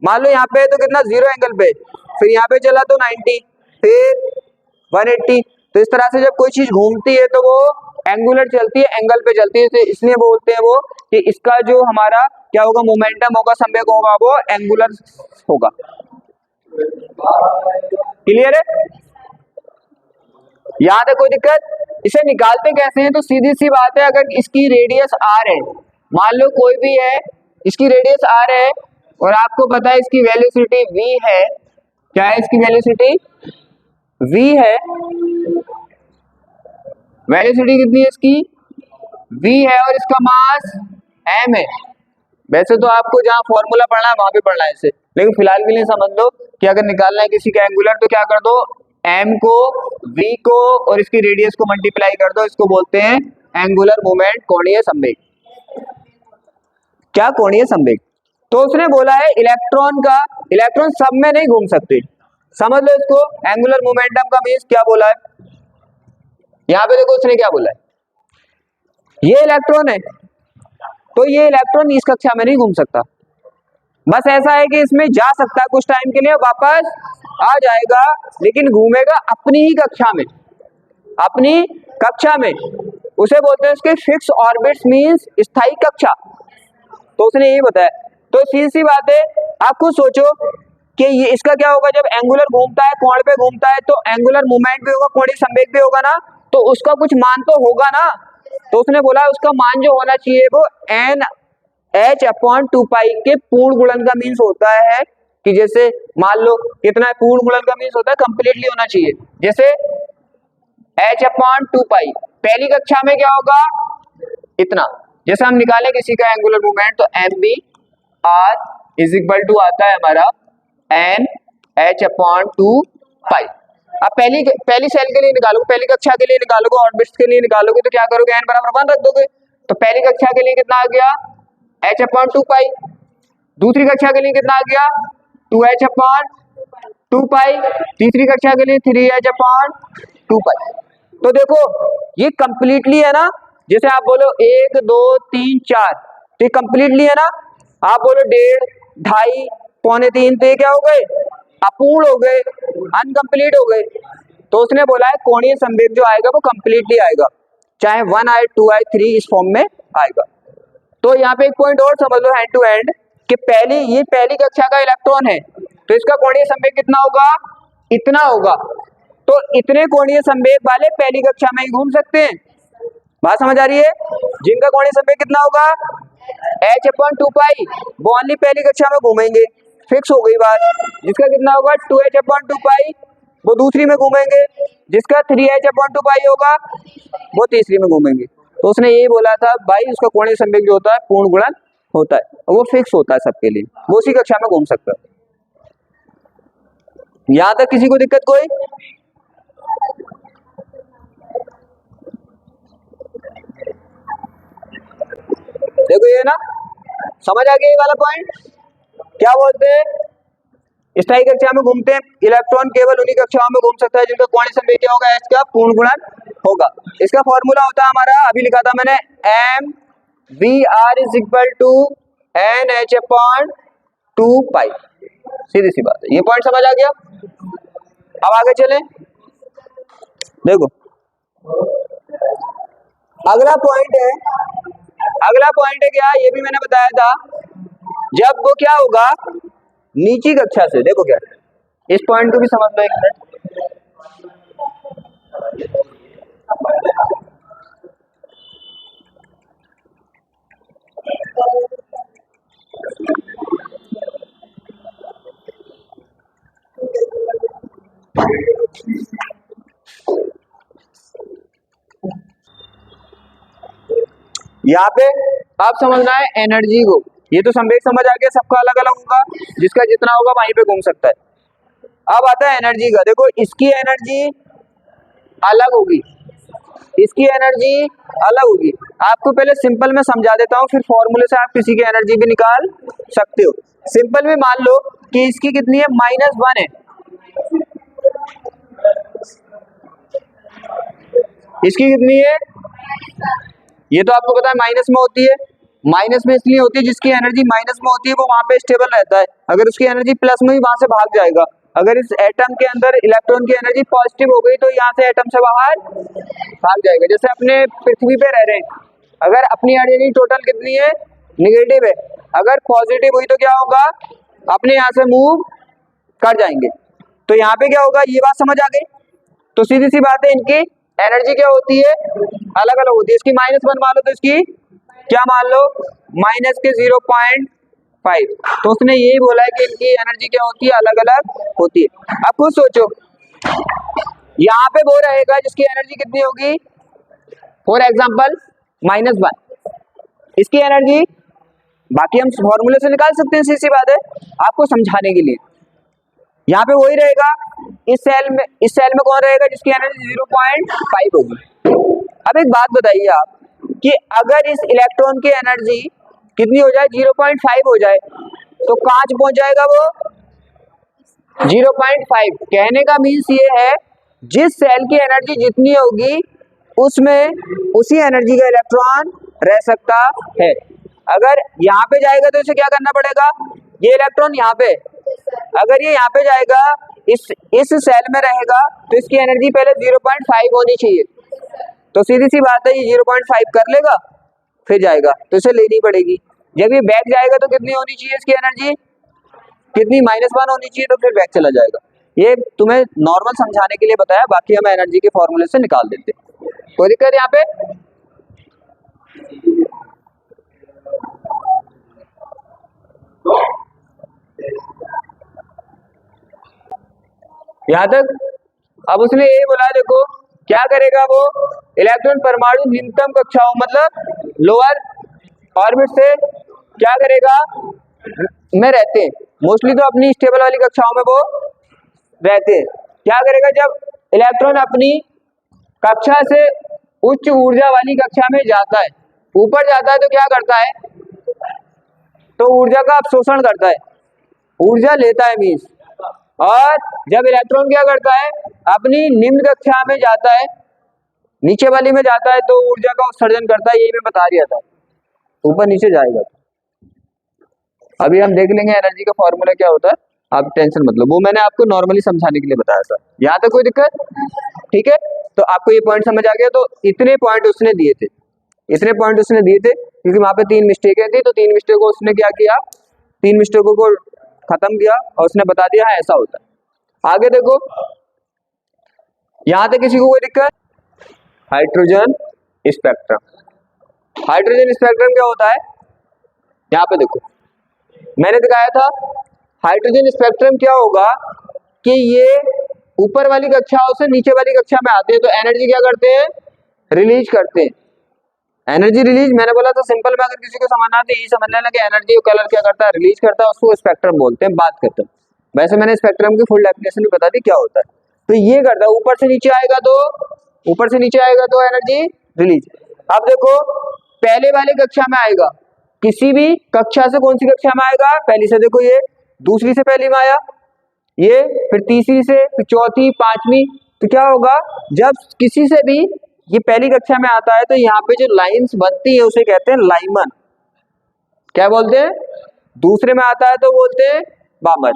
मान लो यहाँ पे तो कितना 0 एंगल पे, फिर यहाँ पे चला तो 90, फिर 180। तो इस तरह से जब कोई चीज घूमती है तो वो एंगुलर चलती है, एंगल पे चलती है, इसलिए बोलते हैं वो कि इसका जो हमारा क्या होगा? मोमेंटम होगा, संवेग होगा, वो एंगुलर होगा। क्लियर है? याद है? कोई दिक्कत? इसे निकालते कैसे हैं? तो सीधी सी बात है, अगर इसकी रेडियस r है, मान लो कोई भी है, इसकी रेडियस r है और आपको पता है इसकी वेलोसिटी v है। क्या है इसकी वेलोसिटी? v है। वेलोसिटी कितनी है इसकी? v है, और इसका मास m है। वैसे तो आपको जहां फॉर्मूला पढ़ना है वहां पे पढ़ना है इसे, लेकिन फिलहाल के लिए समझ लो कि अगर निकालना है किसी का एंगुलर तो क्या कर दो, m को v को और इसकी रेडियस को मल्टीप्लाई कर दो। इसको बोलते हैं एंगुलर मोमेंट, कोणीय संवेग। क्या? कोणीय संवेग। तो उसने बोला है इलेक्ट्रॉन सब में नहीं घूम सकते। समझ लो इसको, एंगुलर मोमेंटम का मीन्स क्या बोला है। यहाँ पे देखो उसने क्या बोला है, ये इलेक्ट्रॉन है तो ये इलेक्ट्रॉन इस कक्षा में नहीं घूम सकता। बस ऐसा है कि इसमें जा सकता है कुछ टाइम के लिए, वापस आ जाएगा, लेकिन घूमेगा अपनी ही कक्षा में, अपनी कक्षा में। उसे बोलते हैं उसके फिक्स ऑर्बिट्स, मींस स्थायी कक्षा। तो उसने यही बताया। तो सीधी सी बात है, आप खुद सोचो कि ये इसका क्या होगा जब एंगुलर घूमता है, कोण पे घूमता है, तो एंगुलर मूवमेंट भी होगा, कोणीय संवेग भी होगा ना, तो उसका कुछ मान तो होगा ना। तो उसने बोला उसका मान जो होना चाहिए वो n h अपॉन 2 पाई के पूर्ण गुणन का मीन्स होता है कि जैसे मान लो कितना है, पूर्ण गुणन का मीन्स होता है कंप्लीटली होना चाहिए। जैसे h अपॉन 2 पाई, पहली कक्षा में क्या होगा? इतना। जैसे हम निकालें किसी का एंगुलर मूवमेंट तो m v r is equal to आता है हमारा एन एच अपॉन 2 पाई। अब पहली सेल के लिए निकालोगे, पहली कक्षा के लिए निकालोगे, ऑर्बिट्स के लिए निकालोगे तो क्या करोगे? एन बराबर 1 रख दोगे। तो पहली कक्षा के लिए कितना आ गया? एच अपॉन 2 पाई। दूसरी कक्षा के लिए कितना आ गया? 2h अपॉन 2 पाई। तीसरी कक्षा के लिए 3h अपॉन 2 पाई। तो देखो ये कंप्लीटली है ना, जैसे आप बोलो 1 2 3 4, तो ये कंप्लीटली है ना। आप बोलो 1.5 2.5 पौने 3, तो ये क्या हो गए? अपूर्ण हो गए, अनकंप्लीट हो गए। तो उसने बोला है कोणीय संवेग जो आएगा वो कंप्लीटली आएगा, चाहे 1 आए 2 आए 3 इस फॉर्म में आएगा। तो यहाँ पे एक पॉइंट और समझ लो हैंड टू हैंड कि ये पहली कक्षा का इलेक्ट्रॉन है, तो इसका कोणीय संवेग कितना होगा? इतना होगा। तो इतने कोणीय संवेग वाले पहली कक्षा में ही घूम सकते हैं। बात समझ आ रही है? जिनका कोणीय संवेग कितना होगा? h अपॉन 2 पाई, वो ओनली पहली कक्षा में घूमेंगे, फिक्स हो गई बात। जिसका कितना होगा? 2h अपॉन 2 पाई, वो दूसरी में घूमेंगे। जिसका 3h अपॉन 2 पाई होगा वो तीसरी में घूमेंगे। तो उसने यही बोला था भाई उसका कोणीय संवेग जो होता है पूर्ण गुणन होता है, और वो फिक्स होता है सबके लिए, वो उसी कक्षा में घूम सकता है। यहां तक किसी को दिक्कत कोई? देखो ये ना, समझ आ गया ये वाला पॉइंट? क्या बोलते हैं, स्थायी कक्षा में घूमते हैं, इलेक्ट्रॉन केवल उन्हीं कक्षाओं में घूम सकता है जिनका कोणीय संवेग क्या होगा, h का पूर्ण गुणन होगा। इसका फॉर्मूला होता है हमारा, अभी लिखा था मैंने, m v r is equal to n h upon 2 pi. सीधी सी बात है, ये पॉइंट समझ आ गया। अब आगे चले, देखो अगला पॉइंट है, अगला पॉइंट है क्या, ये भी मैंने बताया था, जब वो क्या होगा नीची कक्षा से, देखो क्या, इस पॉइंट को भी समझ लो एक मिनट। यहाँ पे आप समझना है एनर्जी को, ये तो संवेग समझ आ गया, सबका अलग अलग होगा, जिसका जितना होगा वहीं पे घूम सकता है। अब आता है एनर्जी का, देखो इसकी एनर्जी अलग होगी, इसकी एनर्जी अलग होगी। आपको पहले सिंपल में समझा देता हूँ, फिर फॉर्मूले से आप किसी की एनर्जी भी निकाल सकते हो। सिंपल में मान लो कि इसकी कितनी है, -1 है, इसकी कितनी है, ये तो आपको पता है माइनस में होती है। माइनस में इसलिए होती है, जिसकी एनर्जी माइनस में होती है वो वहां पे स्टेबल रहता है, अगर उसकी एनर्जी प्लस में ही वहां से भाग जाएगा। अगर इस एटम के अंदर इलेक्ट्रॉन की एनर्जी पॉजिटिव हो गई तो यहाँ से एटम से बाहर भाग जाएगा। जैसे अपने पृथ्वी पे रह रहे हैं, अगर अपनी एनर्जी टोटल कितनी है, निगेटिव है, अगर पॉजिटिव हुई तो क्या होगा, अपने यहाँ से मूव कर जाएंगे। तो यहाँ पे क्या होगा, ये बात समझ आ गई। तो सीधी सी बात है, इनकी एनर्जी क्या होती है, अलग अलग होती है। इसकी -1 मान लो तो इसकी क्या मान लो, माइनस के 0.5। तो उसने यही बोला है कि इनकी एनर्जी क्या होती है, अलग अलग होती है। अब खुद सोचो, यहाँ पे वो रहेगा जिसकी एनर्जी कितनी होगी, फॉर एग्जाम्पल -1, इसकी एनर्जी, बाकी हम फॉर्मूले से निकाल सकते हैं, सीधी बात है, आपको समझाने के लिए। यहाँ पे वही रहेगा, इस सेल में कौन रहेगा जिसकी एनर्जी 0.5 होगी। अब एक बात बताइए आप कि अगर इस इलेक्ट्रॉन की एनर्जी कितनी हो जाए, 0.5 हो जाए, तो कहाँ पहुंच जाएगा वो, 0.5। कहने का मीन्स ये है, जिस सेल की एनर्जी जितनी होगी उसमें उसी एनर्जी का इलेक्ट्रॉन रह सकता है। अगर यहाँ पे जाएगा तो इसे क्या करना पड़ेगा, ये इलेक्ट्रॉन यहाँ पे, अगर ये यहाँ पे जाएगा, इस सेल में रहेगा, तो इसकी एनर्जी पहले 0.5 होनी चाहिए। तो सीधी सी बात है, ये 0.5 कर लेगा फिर जाएगा, तो इसे लेनी पड़ेगी। जब ये बैक जाएगा तो कितनी होनी चाहिए इसकी एनर्जी, कितनी, -1 होनी चाहिए, तो फिर बैक चला जाएगा। ये तुम्हें नॉर्मल समझाने के लिए बताया, बाकी हम एनर्जी के फॉर्मूले से निकाल देते हैं। कोई दिक्कत यहाँ पे? यहाँ तक? अब उसने ये बोला, देखो क्या करेगा वो, इलेक्ट्रॉन परमाणु निम्नतम कक्षाओं मतलब लोअर ऑर्बिट से क्या करेगा, में रहते हैं, मोस्टली तो अपनी स्टेबल वाली कक्षाओं में वो रहते हैं। क्या करेगा, जब इलेक्ट्रॉन अपनी कक्षा से उच्च ऊर्जा वाली कक्षा में जाता है, ऊपर जाता है, तो क्या करता है, तो ऊर्जा का अवशोषण करता है, ऊर्जा लेता है मीन्स। और जब इलेक्ट्रॉन क्या करता है, अपनी निम्न कक्षा में जाता है, नीचे वाली में जाता है, तो ऊर्जा का उत्सर्जन करता है। यही मैं बता दिया था, ऊपर नीचे जाएगा। अभी हम देख लेंगे एनर्जी का फॉर्मूला क्या होता है, आप टेंशन मत लो, वो मैंने आपको नॉर्मली समझाने के लिए बताया था। यहाँ तक कोई दिक्कत? ठीक है, तो आपको ये पॉइंट समझ आ गया। तो इतने पॉइंट उसने दिए थे, इतने पॉइंट उसने दिए थे, क्योंकि वहां पे 3 मिस्टेकें थी, तो 3 मिस्टेक को उसने क्या किया, 3 मिस्टेकों को खत्म किया और उसने बता दिया है ऐसा होता है। आगे देखो, यहां तक किसी को कोई दिक्कत? हाइड्रोजन स्पेक्ट्रम, हाइड्रोजन स्पेक्ट्रम क्या होता है, यहाँ पे देखो मैंने दिखाया था। हाइड्रोजन स्पेक्ट्रम क्या होगा कि ये ऊपर वाली कक्षाओं से नीचे वाली कक्षा में आते हैं, तो एनर्जी क्या करते हैं, रिलीज करते हैं। एनर्जी रिलीज मैंने बोला था, सिंपल में अगर किसी को समझना है तो यही समझने लगे, एनर्जी और कलर क्या करता है, रिलीज करता है, उसको स्पेक्ट्रम बोलते हैं। बात करते हैं, वैसे मैंने स्पेक्ट्रम की फुल डेफिनेशन भी बता दी क्या होता है। तो ये करता है, ऊपर से नीचे आएगा तो, ऊपर से नीचे आएगा तो एनर्जी रिलीज। अब देखो पहले वाली कक्षा में आएगा किसी भी कक्षा से कौन सी कक्षा में आएगा, पहली से, देखो ये दूसरी से पहली में आया, ये फिर तीसरी से, फिर चौथी, पांचवी। तो क्या होगा, जब किसी से भी ये पहली कक्षा में आता है तो यहाँ पे जो लाइंस बनती है उसे कहते हैं लाइमन। क्या बोलते हैं, दूसरे में आता है तो बोलते हैं बामर।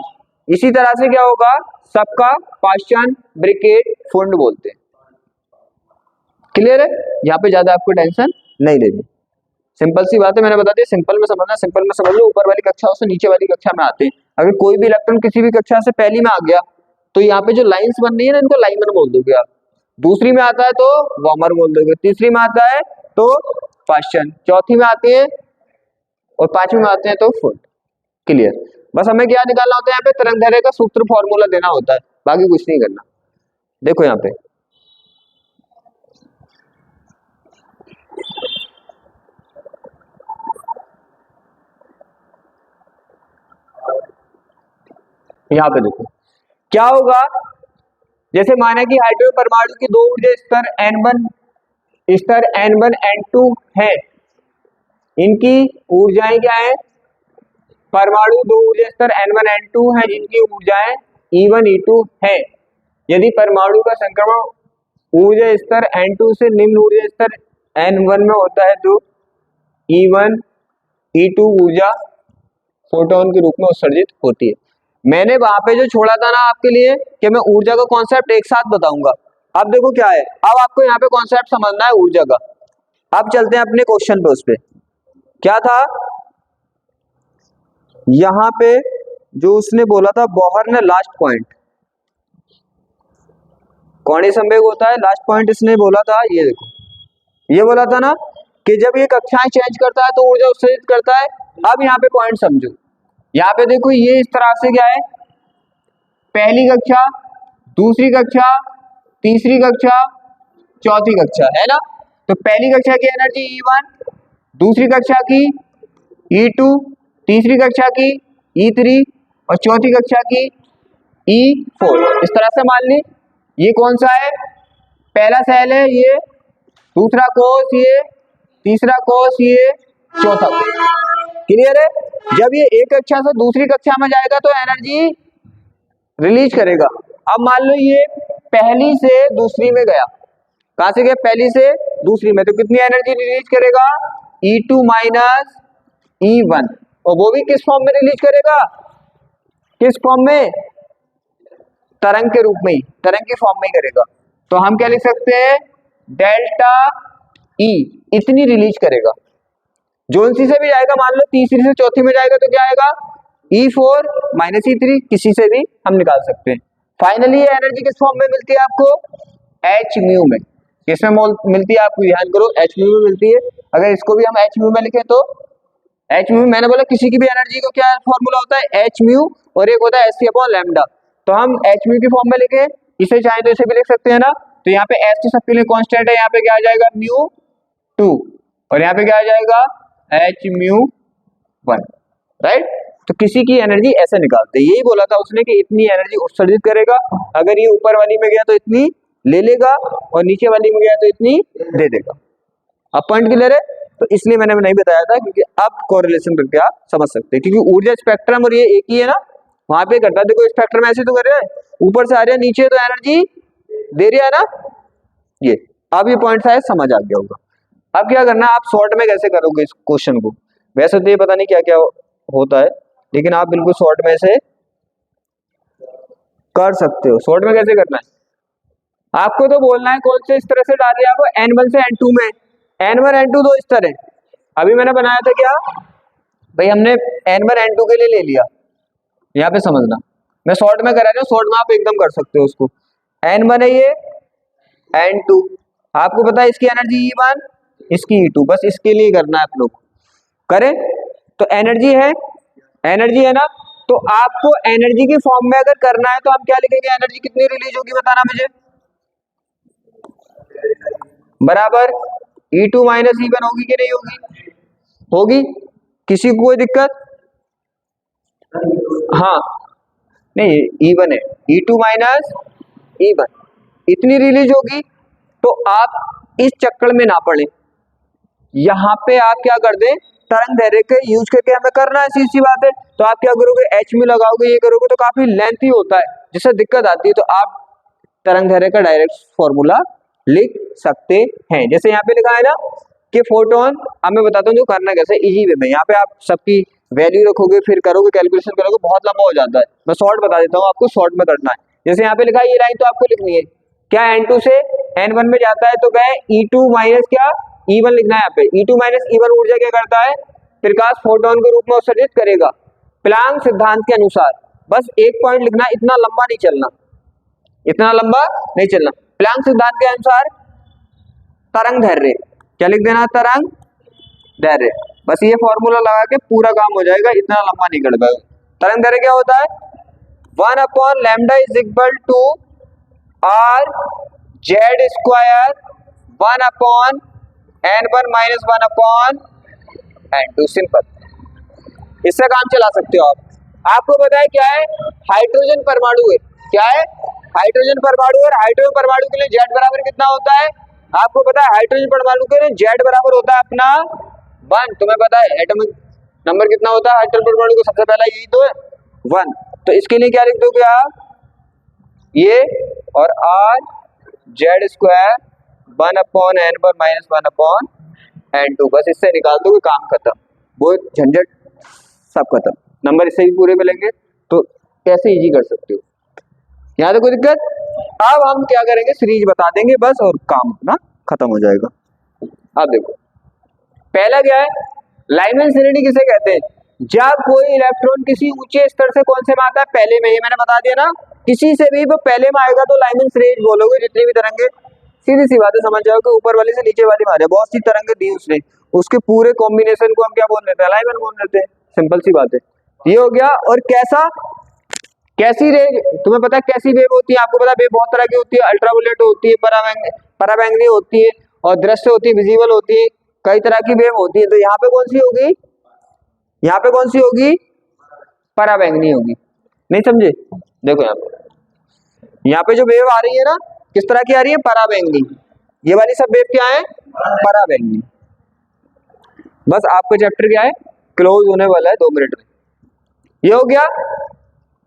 इसी तरह से क्या होगा, सबका पाषाण, ब्रिकेट, फुंड बोलते हैं। क्लियर है, यहाँ पे ज्यादा आपको टेंशन नहीं लेनी, सिंपल सी बात है, मैंने बता दिया। सिंपल में समझना, सिंपल में समझ लो, ऊपर वाली कक्षा से नीचे वाली कक्षा में आते हैं। अगर कोई भी इलेक्ट्रॉन किसी भी कक्षा से पहली में आ गया तो यहाँ पे जो लाइंस बन रही है ना, इनको लाइमन बोल दोगे आप। दूसरी में आता है तो वार्मर बोल दोगे, तीसरी में आता है तो पाषाण, चौथी में आती है और पांचवी में आते हैं तो फुंड। क्लियर, बस हमें क्या निकालना होता है, यहाँ पे तरंगदैर्घ्य का सूत्र फॉर्मूला देना होता है, बाकी कुछ नहीं करना। देखो यहाँ पे देखो क्या होगा, जैसे माना कि हाइड्रोजन परमाणु की दो ऊर्जा स्तर N1 N2 है, इनकी ऊर्जाएं क्या है, परमाणु दो ऊर्जा स्तर N1 N2 है जिनकी ऊर्जाएं E1 E2 है। यदि परमाणु का संक्रमण ऊर्जा स्तर N2 से निम्न ऊर्जा स्तर N1 में होता है तो E1 E2 ऊर्जा फोटोन के रूप में उत्सर्जित होती है। मैंने वहां पे जो छोड़ा था ना आपके लिए कि मैं ऊर्जा का कॉन्सेप्ट एक साथ बताऊंगा, अब देखो क्या है, अब आपको यहाँ पे कॉन्सेप्ट समझना है ऊर्जा का। अब चलते हैं अपने क्वेश्चन पे, उस पे क्या था, यहाँ पे जो उसने बोला था बोहर ने लास्ट पॉइंट, कोणीय संवेग होता है, लास्ट पॉइंट इसने बोला था, ये देखो ये बोला था ना कि जब ये कक्षाएं चेंज करता है तो ऊर्जा उत्सर्जित करता है। अब यहाँ पे पॉइंट समझो, यहाँ पे देखो ये इस तरह से क्या है, पहली कक्षा, दूसरी कक्षा, तीसरी कक्षा, चौथी कक्षा, है ना। तो पहली कक्षा की एनर्जी E1, दूसरी कक्षा की E2, तीसरी कक्षा की E3 और चौथी कक्षा की E4। इस तरह से मान ली ये कौन सा है, पहला सेल है ये, दूसरा कोष ये, तीसरा कोष ये, चौथा कोष। क्लियर है, जब ये एक कक्षा से दूसरी कक्षा में जाएगा तो एनर्जी रिलीज करेगा। अब मान लो ये पहली से दूसरी में गया, कहां से गया, पहली से दूसरी में, तो कितनी एनर्जी रिलीज करेगा, E2 माइनस E1, और वो भी किस फॉर्म में रिलीज करेगा, किस फॉर्म में, तरंग के रूप में ही, तरंग की फॉर्म में ही करेगा। तो हम क्या लिख सकते हैं, डेल्टा E इतनी रिलीज करेगा। जोनसी से भी जाएगा, मान लो तीसरी से चौथी में जाएगा तो क्या आएगा, E4 माइनस E3, किसी से भी हम निकाल सकते हैं। फाइनली ये एनर्जी किस फॉर्म में मिलती है आपको, H म्यू में। किसमें मिलती है, आपको ध्यान करो, H म्यू में मिलती है। अगर इसको भी हम H म्यू में लिखें तो H म्यू, मैंने बोला किसी की भी एनर्जी को क्या फॉर्मूला होता है, H म्यू, और एक होता है Sc/λ। तो हम H म्यू की फॉर्म में लिखे, इसे चाहे तो इसे भी लिख सकते हैं ना। तो यहाँ पे H तो सबके लिए कांस्टेंट है, यहाँ पे क्या आ जाएगा μ2, और यहाँ पे क्या आ जाएगा H म्यू 1, राइट। तो किसी की एनर्जी ऐसे निकालते हैं, यही बोला था उसने कि इतनी एनर्जी उत्सर्जित करेगा, अगर ये ऊपर वाली में गया तो इतनी ले लेगा और नीचे वाली में गया तो इतनी दे देगा। अब पॉइंट क्लियर है, तो इसलिए मैंने नहीं बताया था, क्योंकि अब कोरिलेशन करके आप समझ सकते हैं, क्योंकि ऊर्जा स्पेक्ट्रम और ये एक ही है ना, वहां पे करता है। देखो स्पेक्ट्रम ऐसे तो कर रहे हैं, ऊपर से आ रहे हैं, नीचे तो एनर्जी दे रहा है ना, ये। अब ये पॉइंट शायद समझ आ गया होगा। अब क्या करना है, आप शॉर्ट में कैसे करोगे इस क्वेश्चन को, वैसे तो ये पता नहीं क्या क्या होता है, लेकिन आप बिल्कुल शॉर्ट में से कर सकते हो। शॉर्ट में कैसे करना है, आपको तो बोलना है कौन से इस तरह से डाल दिया आपको, N1 से N2 में, N1 N2 दो स्तर है। अभी मैंने बनाया था क्या भाई, हमने N1 N2 के लिए ले लिया, यहाँ पे समझना, मैं शॉर्ट में करा रहा हूँ, शॉर्ट में आप एकदम कर सकते हो उसको। N1 है ये, N2, आपको पता है इसकी एनर्जी E1, इसकी E2, बस इसके लिए करना है आप लोग, करें तो एनर्जी है ना। तो आपको एनर्जी की फॉर्म में अगर करना है तो हम क्या लिखेंगे, एनर्जी कितनी रिलीज होगी बताना मुझे, बराबर E2 माइनस E1 होगी कि नहीं होगी, होगी, किसी को कोई दिक्कत, हाँ नहीं E1 है, E2 माइनस E1 इतनी रिलीज होगी। तो आप इस चक्कर में ना पड़े, यहां पे आप क्या कर दें, तरंग दैर्घ्य के यूज करके हमें करना है, सीधी सी बात है। तो आप क्या करोगे, एच में लगाओगे, ये करोगे तो काफी लेंथी होता है जिससे दिक्कत आती है। तो आप तरंग दैर्घ्य का डायरेक्ट फॉर्मूला लिख सकते हैं। जैसे यहाँ पे लिखा है ना कि फोटोन, अब मैं बताता हूँ जो करना कैसे इजी वे में। यहाँ पे आप सबकी वैल्यू रखोगे, फिर करोगे कैलकुलेशन करोगे, बहुत लंबा हो जाता है। मैं शॉर्ट बता देता हूँ आपको, शॉर्ट में करना है। जैसे यहाँ पे लिखा है ये लाइन तो आपको लिखनी है क्या, N2 से N1 में जाता है तो क्या है E2 माइनस क्या E1 लिखना है। यहाँ पे E2 माइनस E1 ऊर्जा क्या करता है, प्रकाश फोटोन के रूप में उत्सर्जित करेगा प्लांक सिद्धांत के अनुसार। बस एक पॉइंट लिखना, इतना लंबा नहीं चलना, इतना लंबा नहीं चलना। प्लांक सिद्धांत के अनुसार तरंग दैर्घ्य, क्या लिख देना, तरंग दैर्घ्य। बस ये फॉर्मूला लगा के पूरा काम हो जाएगा, इतना लंबा नहीं कर पाएगा। तरंग दैर्घ्य क्या होता है, 1/λ is equal to R Z square 1/N1 minus 1/N2। Simple, इससे काम चला सकते हो आप। आपको पता है क्या है, हाइड्रोजन परमाणु है, क्या है, हाइड्रोजन परमाणु। और हाइड्रोजन परमाणु के लिए जेड बराबर कितना होता है, आपको पता है हाइड्रोजन परमाणु के लिए जेड बराबर होता है अपना 1। तुम्हें पता है एटॉमिक नंबर कितना होता है हाइड्रोजन परमाणु को, सबसे पहला यही तो है 1। तो इसके लिए क्या लिख दोगे आप, ये और are Z square 1/N1 minus 1/N2। बस इससे निकाल दोगे, काम खत्म, वो झंझट सब खत्म। नंबर इससे भी पूरे मिलेंगे, तो कैसे इजी कर सकते हो, यहाँ तो कोई दिक्कत। अब हम क्या करेंगे, सीरीज बता देंगे बस और काम अपना खत्म हो जाएगा। अब देखो पहला क्या है, लाइमैन श्रेणी किसे कहते हैं, जब कोई इलेक्ट्रॉन किसी ऊंचे स्तर से कौन से में आता है, पहले में। ये मैंने बता दिया ना, किसी से भी वो पहले में आएगा तो लाइमैन श्रेणी बोलोगे। जितनी भी तरंगे, सीधी सी बात है, समझ जाओ कि ऊपर वाली से नीचे वाली मारे, बहुत सी तरंगे दी उसने, उसके पूरे कॉम्बिनेशन को हम क्या बोल देते हैं, लाइमैन बोल देते हैं। सिंपल सी बात है, ये हो गया। और कैसा, कैसी रेज, तुम्हें पता है कैसी वेव होती है, आपको पता है वेव बहुत तरह की होती है, अल्ट्रावायलेट होती है, पराबैंगनी होती है, और दृश्य होती है, विजिबल होती है, कई तरह की वेव होती है। तो यहाँ पे कौन सी होगी, यहाँ पे कौन सी होगी, पराबैंगनी होगी। नहीं समझे, देखो यहाँ पे जो वेव आ रही है ना, किस तरह की आ रही है, पराबैंगनी। ये वाली सब वेव क्या है, पराबैंगनी। बस आपका चैप्टर क्या है, क्लोज होने वाला है 2 मिनट में। ये हो गया,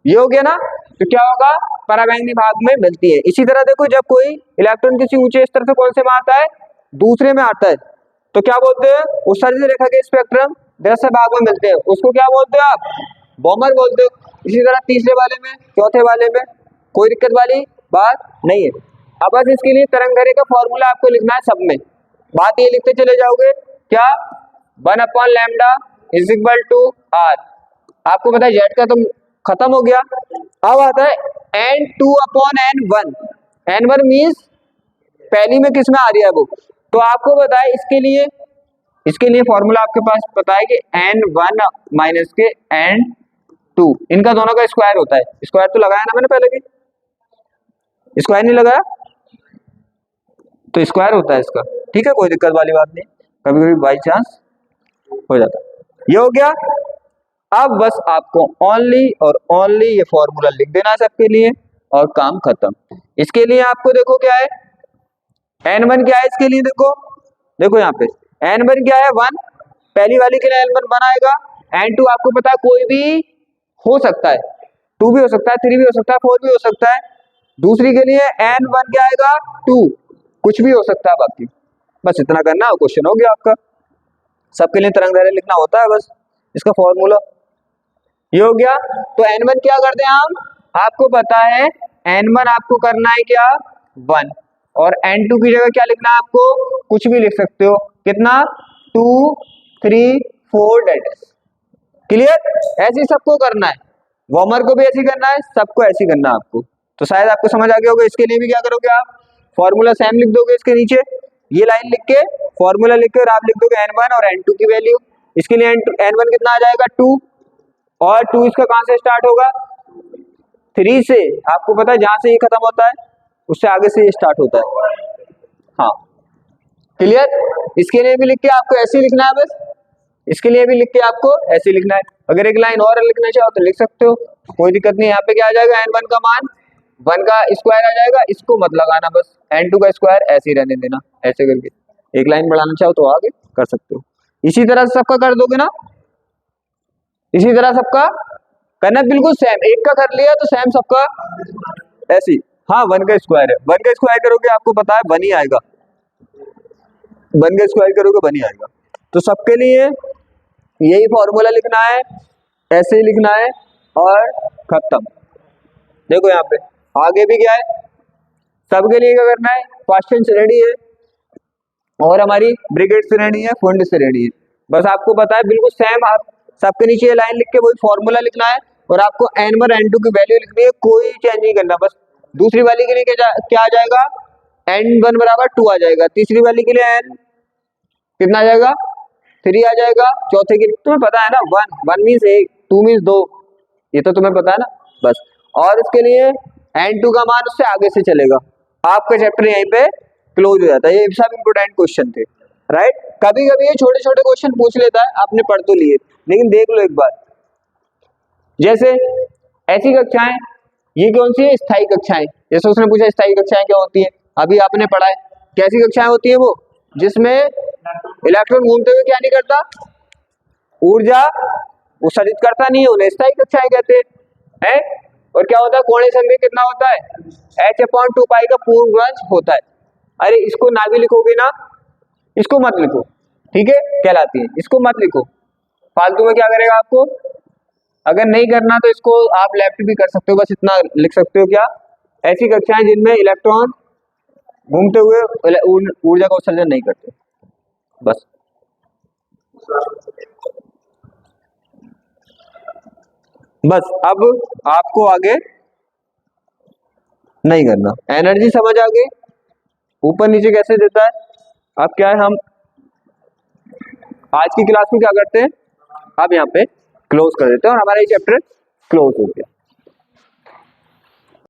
ये हो गया ना। तो क्या होगा, पराबैंगनी भाग में मिलती है। इसी तरह देखो, जब कोई इलेक्ट्रॉन किसी ऊंचे स्तर से कौन से में आता है, दूसरे में आता है, तो क्या बोलते हैं, उत्सर्जित रेखा के स्पेक्ट्रम दृश्य भाग में मिलते हैं, उसको क्या बोलते हो आप, बॉमर बोलते हो। इसी तरह तीसरे वाले में, चौथे वाले में, कोई दिक्कत वाली बात नहीं है। अब बस इसके लिए तरंग दैर्घ्य का फॉर्मूला आपको लिखना है सब में। बात ये लिखते चले जाओगे, क्या, 1/λ इज इक्वल टू आर। आपको पता है जेड का तो खत्म हो गया। अब आता है N2/N1। N1 मीन्स पहली में किस में आ रही है वो, तो आपको पता है इसके लिए फॉर्मूला आपके पास पता है कि N1 माइनस के N2, इनका दोनों का स्क्वायर होता है। स्क्वायर तो लगाया ना मैंने पहले भी, स्क्वायर नहीं लगाया, तो स्क्वायर होता है इसका, ठीक है, कोई दिक्कत वाली बात नहीं, कभी कभी बाई चांस हो जाता है। ये हो गया। अब बस आपको ओनली और ओनली ये फॉर्मूला लिख देना है सबके लिए और काम खत्म। इसके लिए आपको देखो क्या है, N1 क्या है इसके लिए, देखो यहाँ पे N1 क्या है, 1। पहली वाली के लिए N1 आएगा। N2 आपको पता है कोई भी हो सकता है, 2 भी हो सकता है, 3 भी हो सकता है, 4 भी हो सकता है। दूसरी के लिए N1 क्या आएगा, 2, कुछ भी हो सकता है बाकी। बस इतना करना, क्वेश्चन हो गया आपका। सबके लिए तरंग दैर्घ्य लिखना होता है बस, इसका फॉर्मूला ये हो गया। तो N1 क्या करते हैं हम, आपको पता है N1 आपको करना है क्या, 1, और N2 की जगह क्या लिखना है आपको, कुछ भी लिख सकते हो, कितना, 2, 3, 4 डेट। क्लियर, ऐसे सबको करना है, वार्मर को भी ऐसे करना है, सबको ऐसे करना है आपको। तो शायद आपको समझ आ गया होगा। इसके लिए भी क्या करोगे आप, फॉर्मूला सेम लिख दोगे इसके नीचे, ये लाइन लिख के फॉर्मूला लिख के, और आप लिख दोगे N1 और N2 की वैल्यू। इसके लिए N1 कितना आ जाएगा, 2, और 2 इसका कहां से स्टार्ट होगा, 3 से। आपको पता है जहां से ये खत्म होता है उससे आगे से ये स्टार्ट होता है। हाँ क्लियर, इसके लिए भी लिख के आपको ऐसे लिखना है बस, इसके लिए भी लिख के आपको ऐसे लिखना है। अगर एक लाइन और लिखना चाहो तो लिख सकते हो, कोई दिक्कत नहीं। यहाँ पे क्या आ जाएगा, N1 का मान 1 का स्क्वायर आ जाएगा, इसको मत लगाना, बस N2 का स्क्वायर ऐसे ही रहने देना, ऐसे करके। एक लाइन बढ़ाना चाहो तो आगे कर सकते हो। इसी तरह सबका कर दोगे ना, इसी तरह सबका करना बिल्कुल सेम, एक का कर लिया तो सेम सबका ऐसे ही। हाँ 1 का स्क्वायर है, 1 का स्क्वायर करोगे आपको पता है 1 ही आएगा, 1 का स्क्वायर करोगे 1 ही आएगा। तो सबके लिए यही फॉर्मूला लिखना है, ऐसे ही लिखना है और खत्म। देखो यहाँ पे आगे भी क्या है, सबके लिए क्या करना है, क्वेश्चन रेडी है और हमारी ब्रिगेड से रेडी है, फंड से रेडी है। बस आपको पता है बिल्कुल सेम, आप सबके नीचे लाइन लिख के वही फॉर्मूला लिखना है और आपको n1 n2 की वैल्यू लिखनी है, कोई चेंज नहीं करना। बस दूसरी वाली के लिए क्या आ जाएगा, n1 बराबर 2 आ जाएगा, तीसरी वाली के लिए n कितना आ जाएगा 3 आ जाएगा, चौथे के लिए तुम्हें पता है ना 1 मीन्स 1, 2 मीन्स 2, ये तो तुम्हें पता है ना बस। और उसके लिए n2 का मान उससे आगे से चलेगा। आपका चैप्टर यहीं पे क्लोज हो जाता है। ये सब इंपोर्टेंट क्वेश्चन थे, राइट। कभी कभी ये छोटे छोटे क्वेश्चन पूछ लेता है, आपने पढ़ तो लिए, लेकिन देख लो एक बार, जैसे ऐसी कक्षाएं, ये कौन सी है, स्थायी कक्षाएं। जैसे उसने पूछा स्थायी कक्षाएं क्या होती है, अभी आपने पढ़ा है कैसी कक्षाएं होती है, वो जिसमें इलेक्ट्रॉन घूमते हुए क्या नहीं करता, ऊर्जा उत्सर्जित करता नहीं है, उन्हें स्थायी कक्षाएं कहते हैं। और क्या होता है, कोणीय संवेग कितना होता है, h/2 का पूर्णांश होता है। अरे इसको ना भी लिखोगे ना, इसको मत लिखो, ठीक है, कहलाती है, इसको मत लिखो, फालतू में क्या करेगा आपको। अगर नहीं करना तो इसको आप लेफ्ट भी कर सकते हो, बस इतना लिख सकते हो क्या, ऐसी कक्षाएं जिनमें इलेक्ट्रॉन घूमते हुए ऊर्जा का उत्सर्जन नहीं करते, बस। बस अब आपको आगे नहीं करना, एनर्जी समझ आ गई, ऊपर नीचे कैसे देता है। अब क्या है, हम आज की क्लास में क्या करते हैं, अब यहाँ पे क्लोज कर देते हैं और हमारा ये चैप्टर क्लोज हो गया।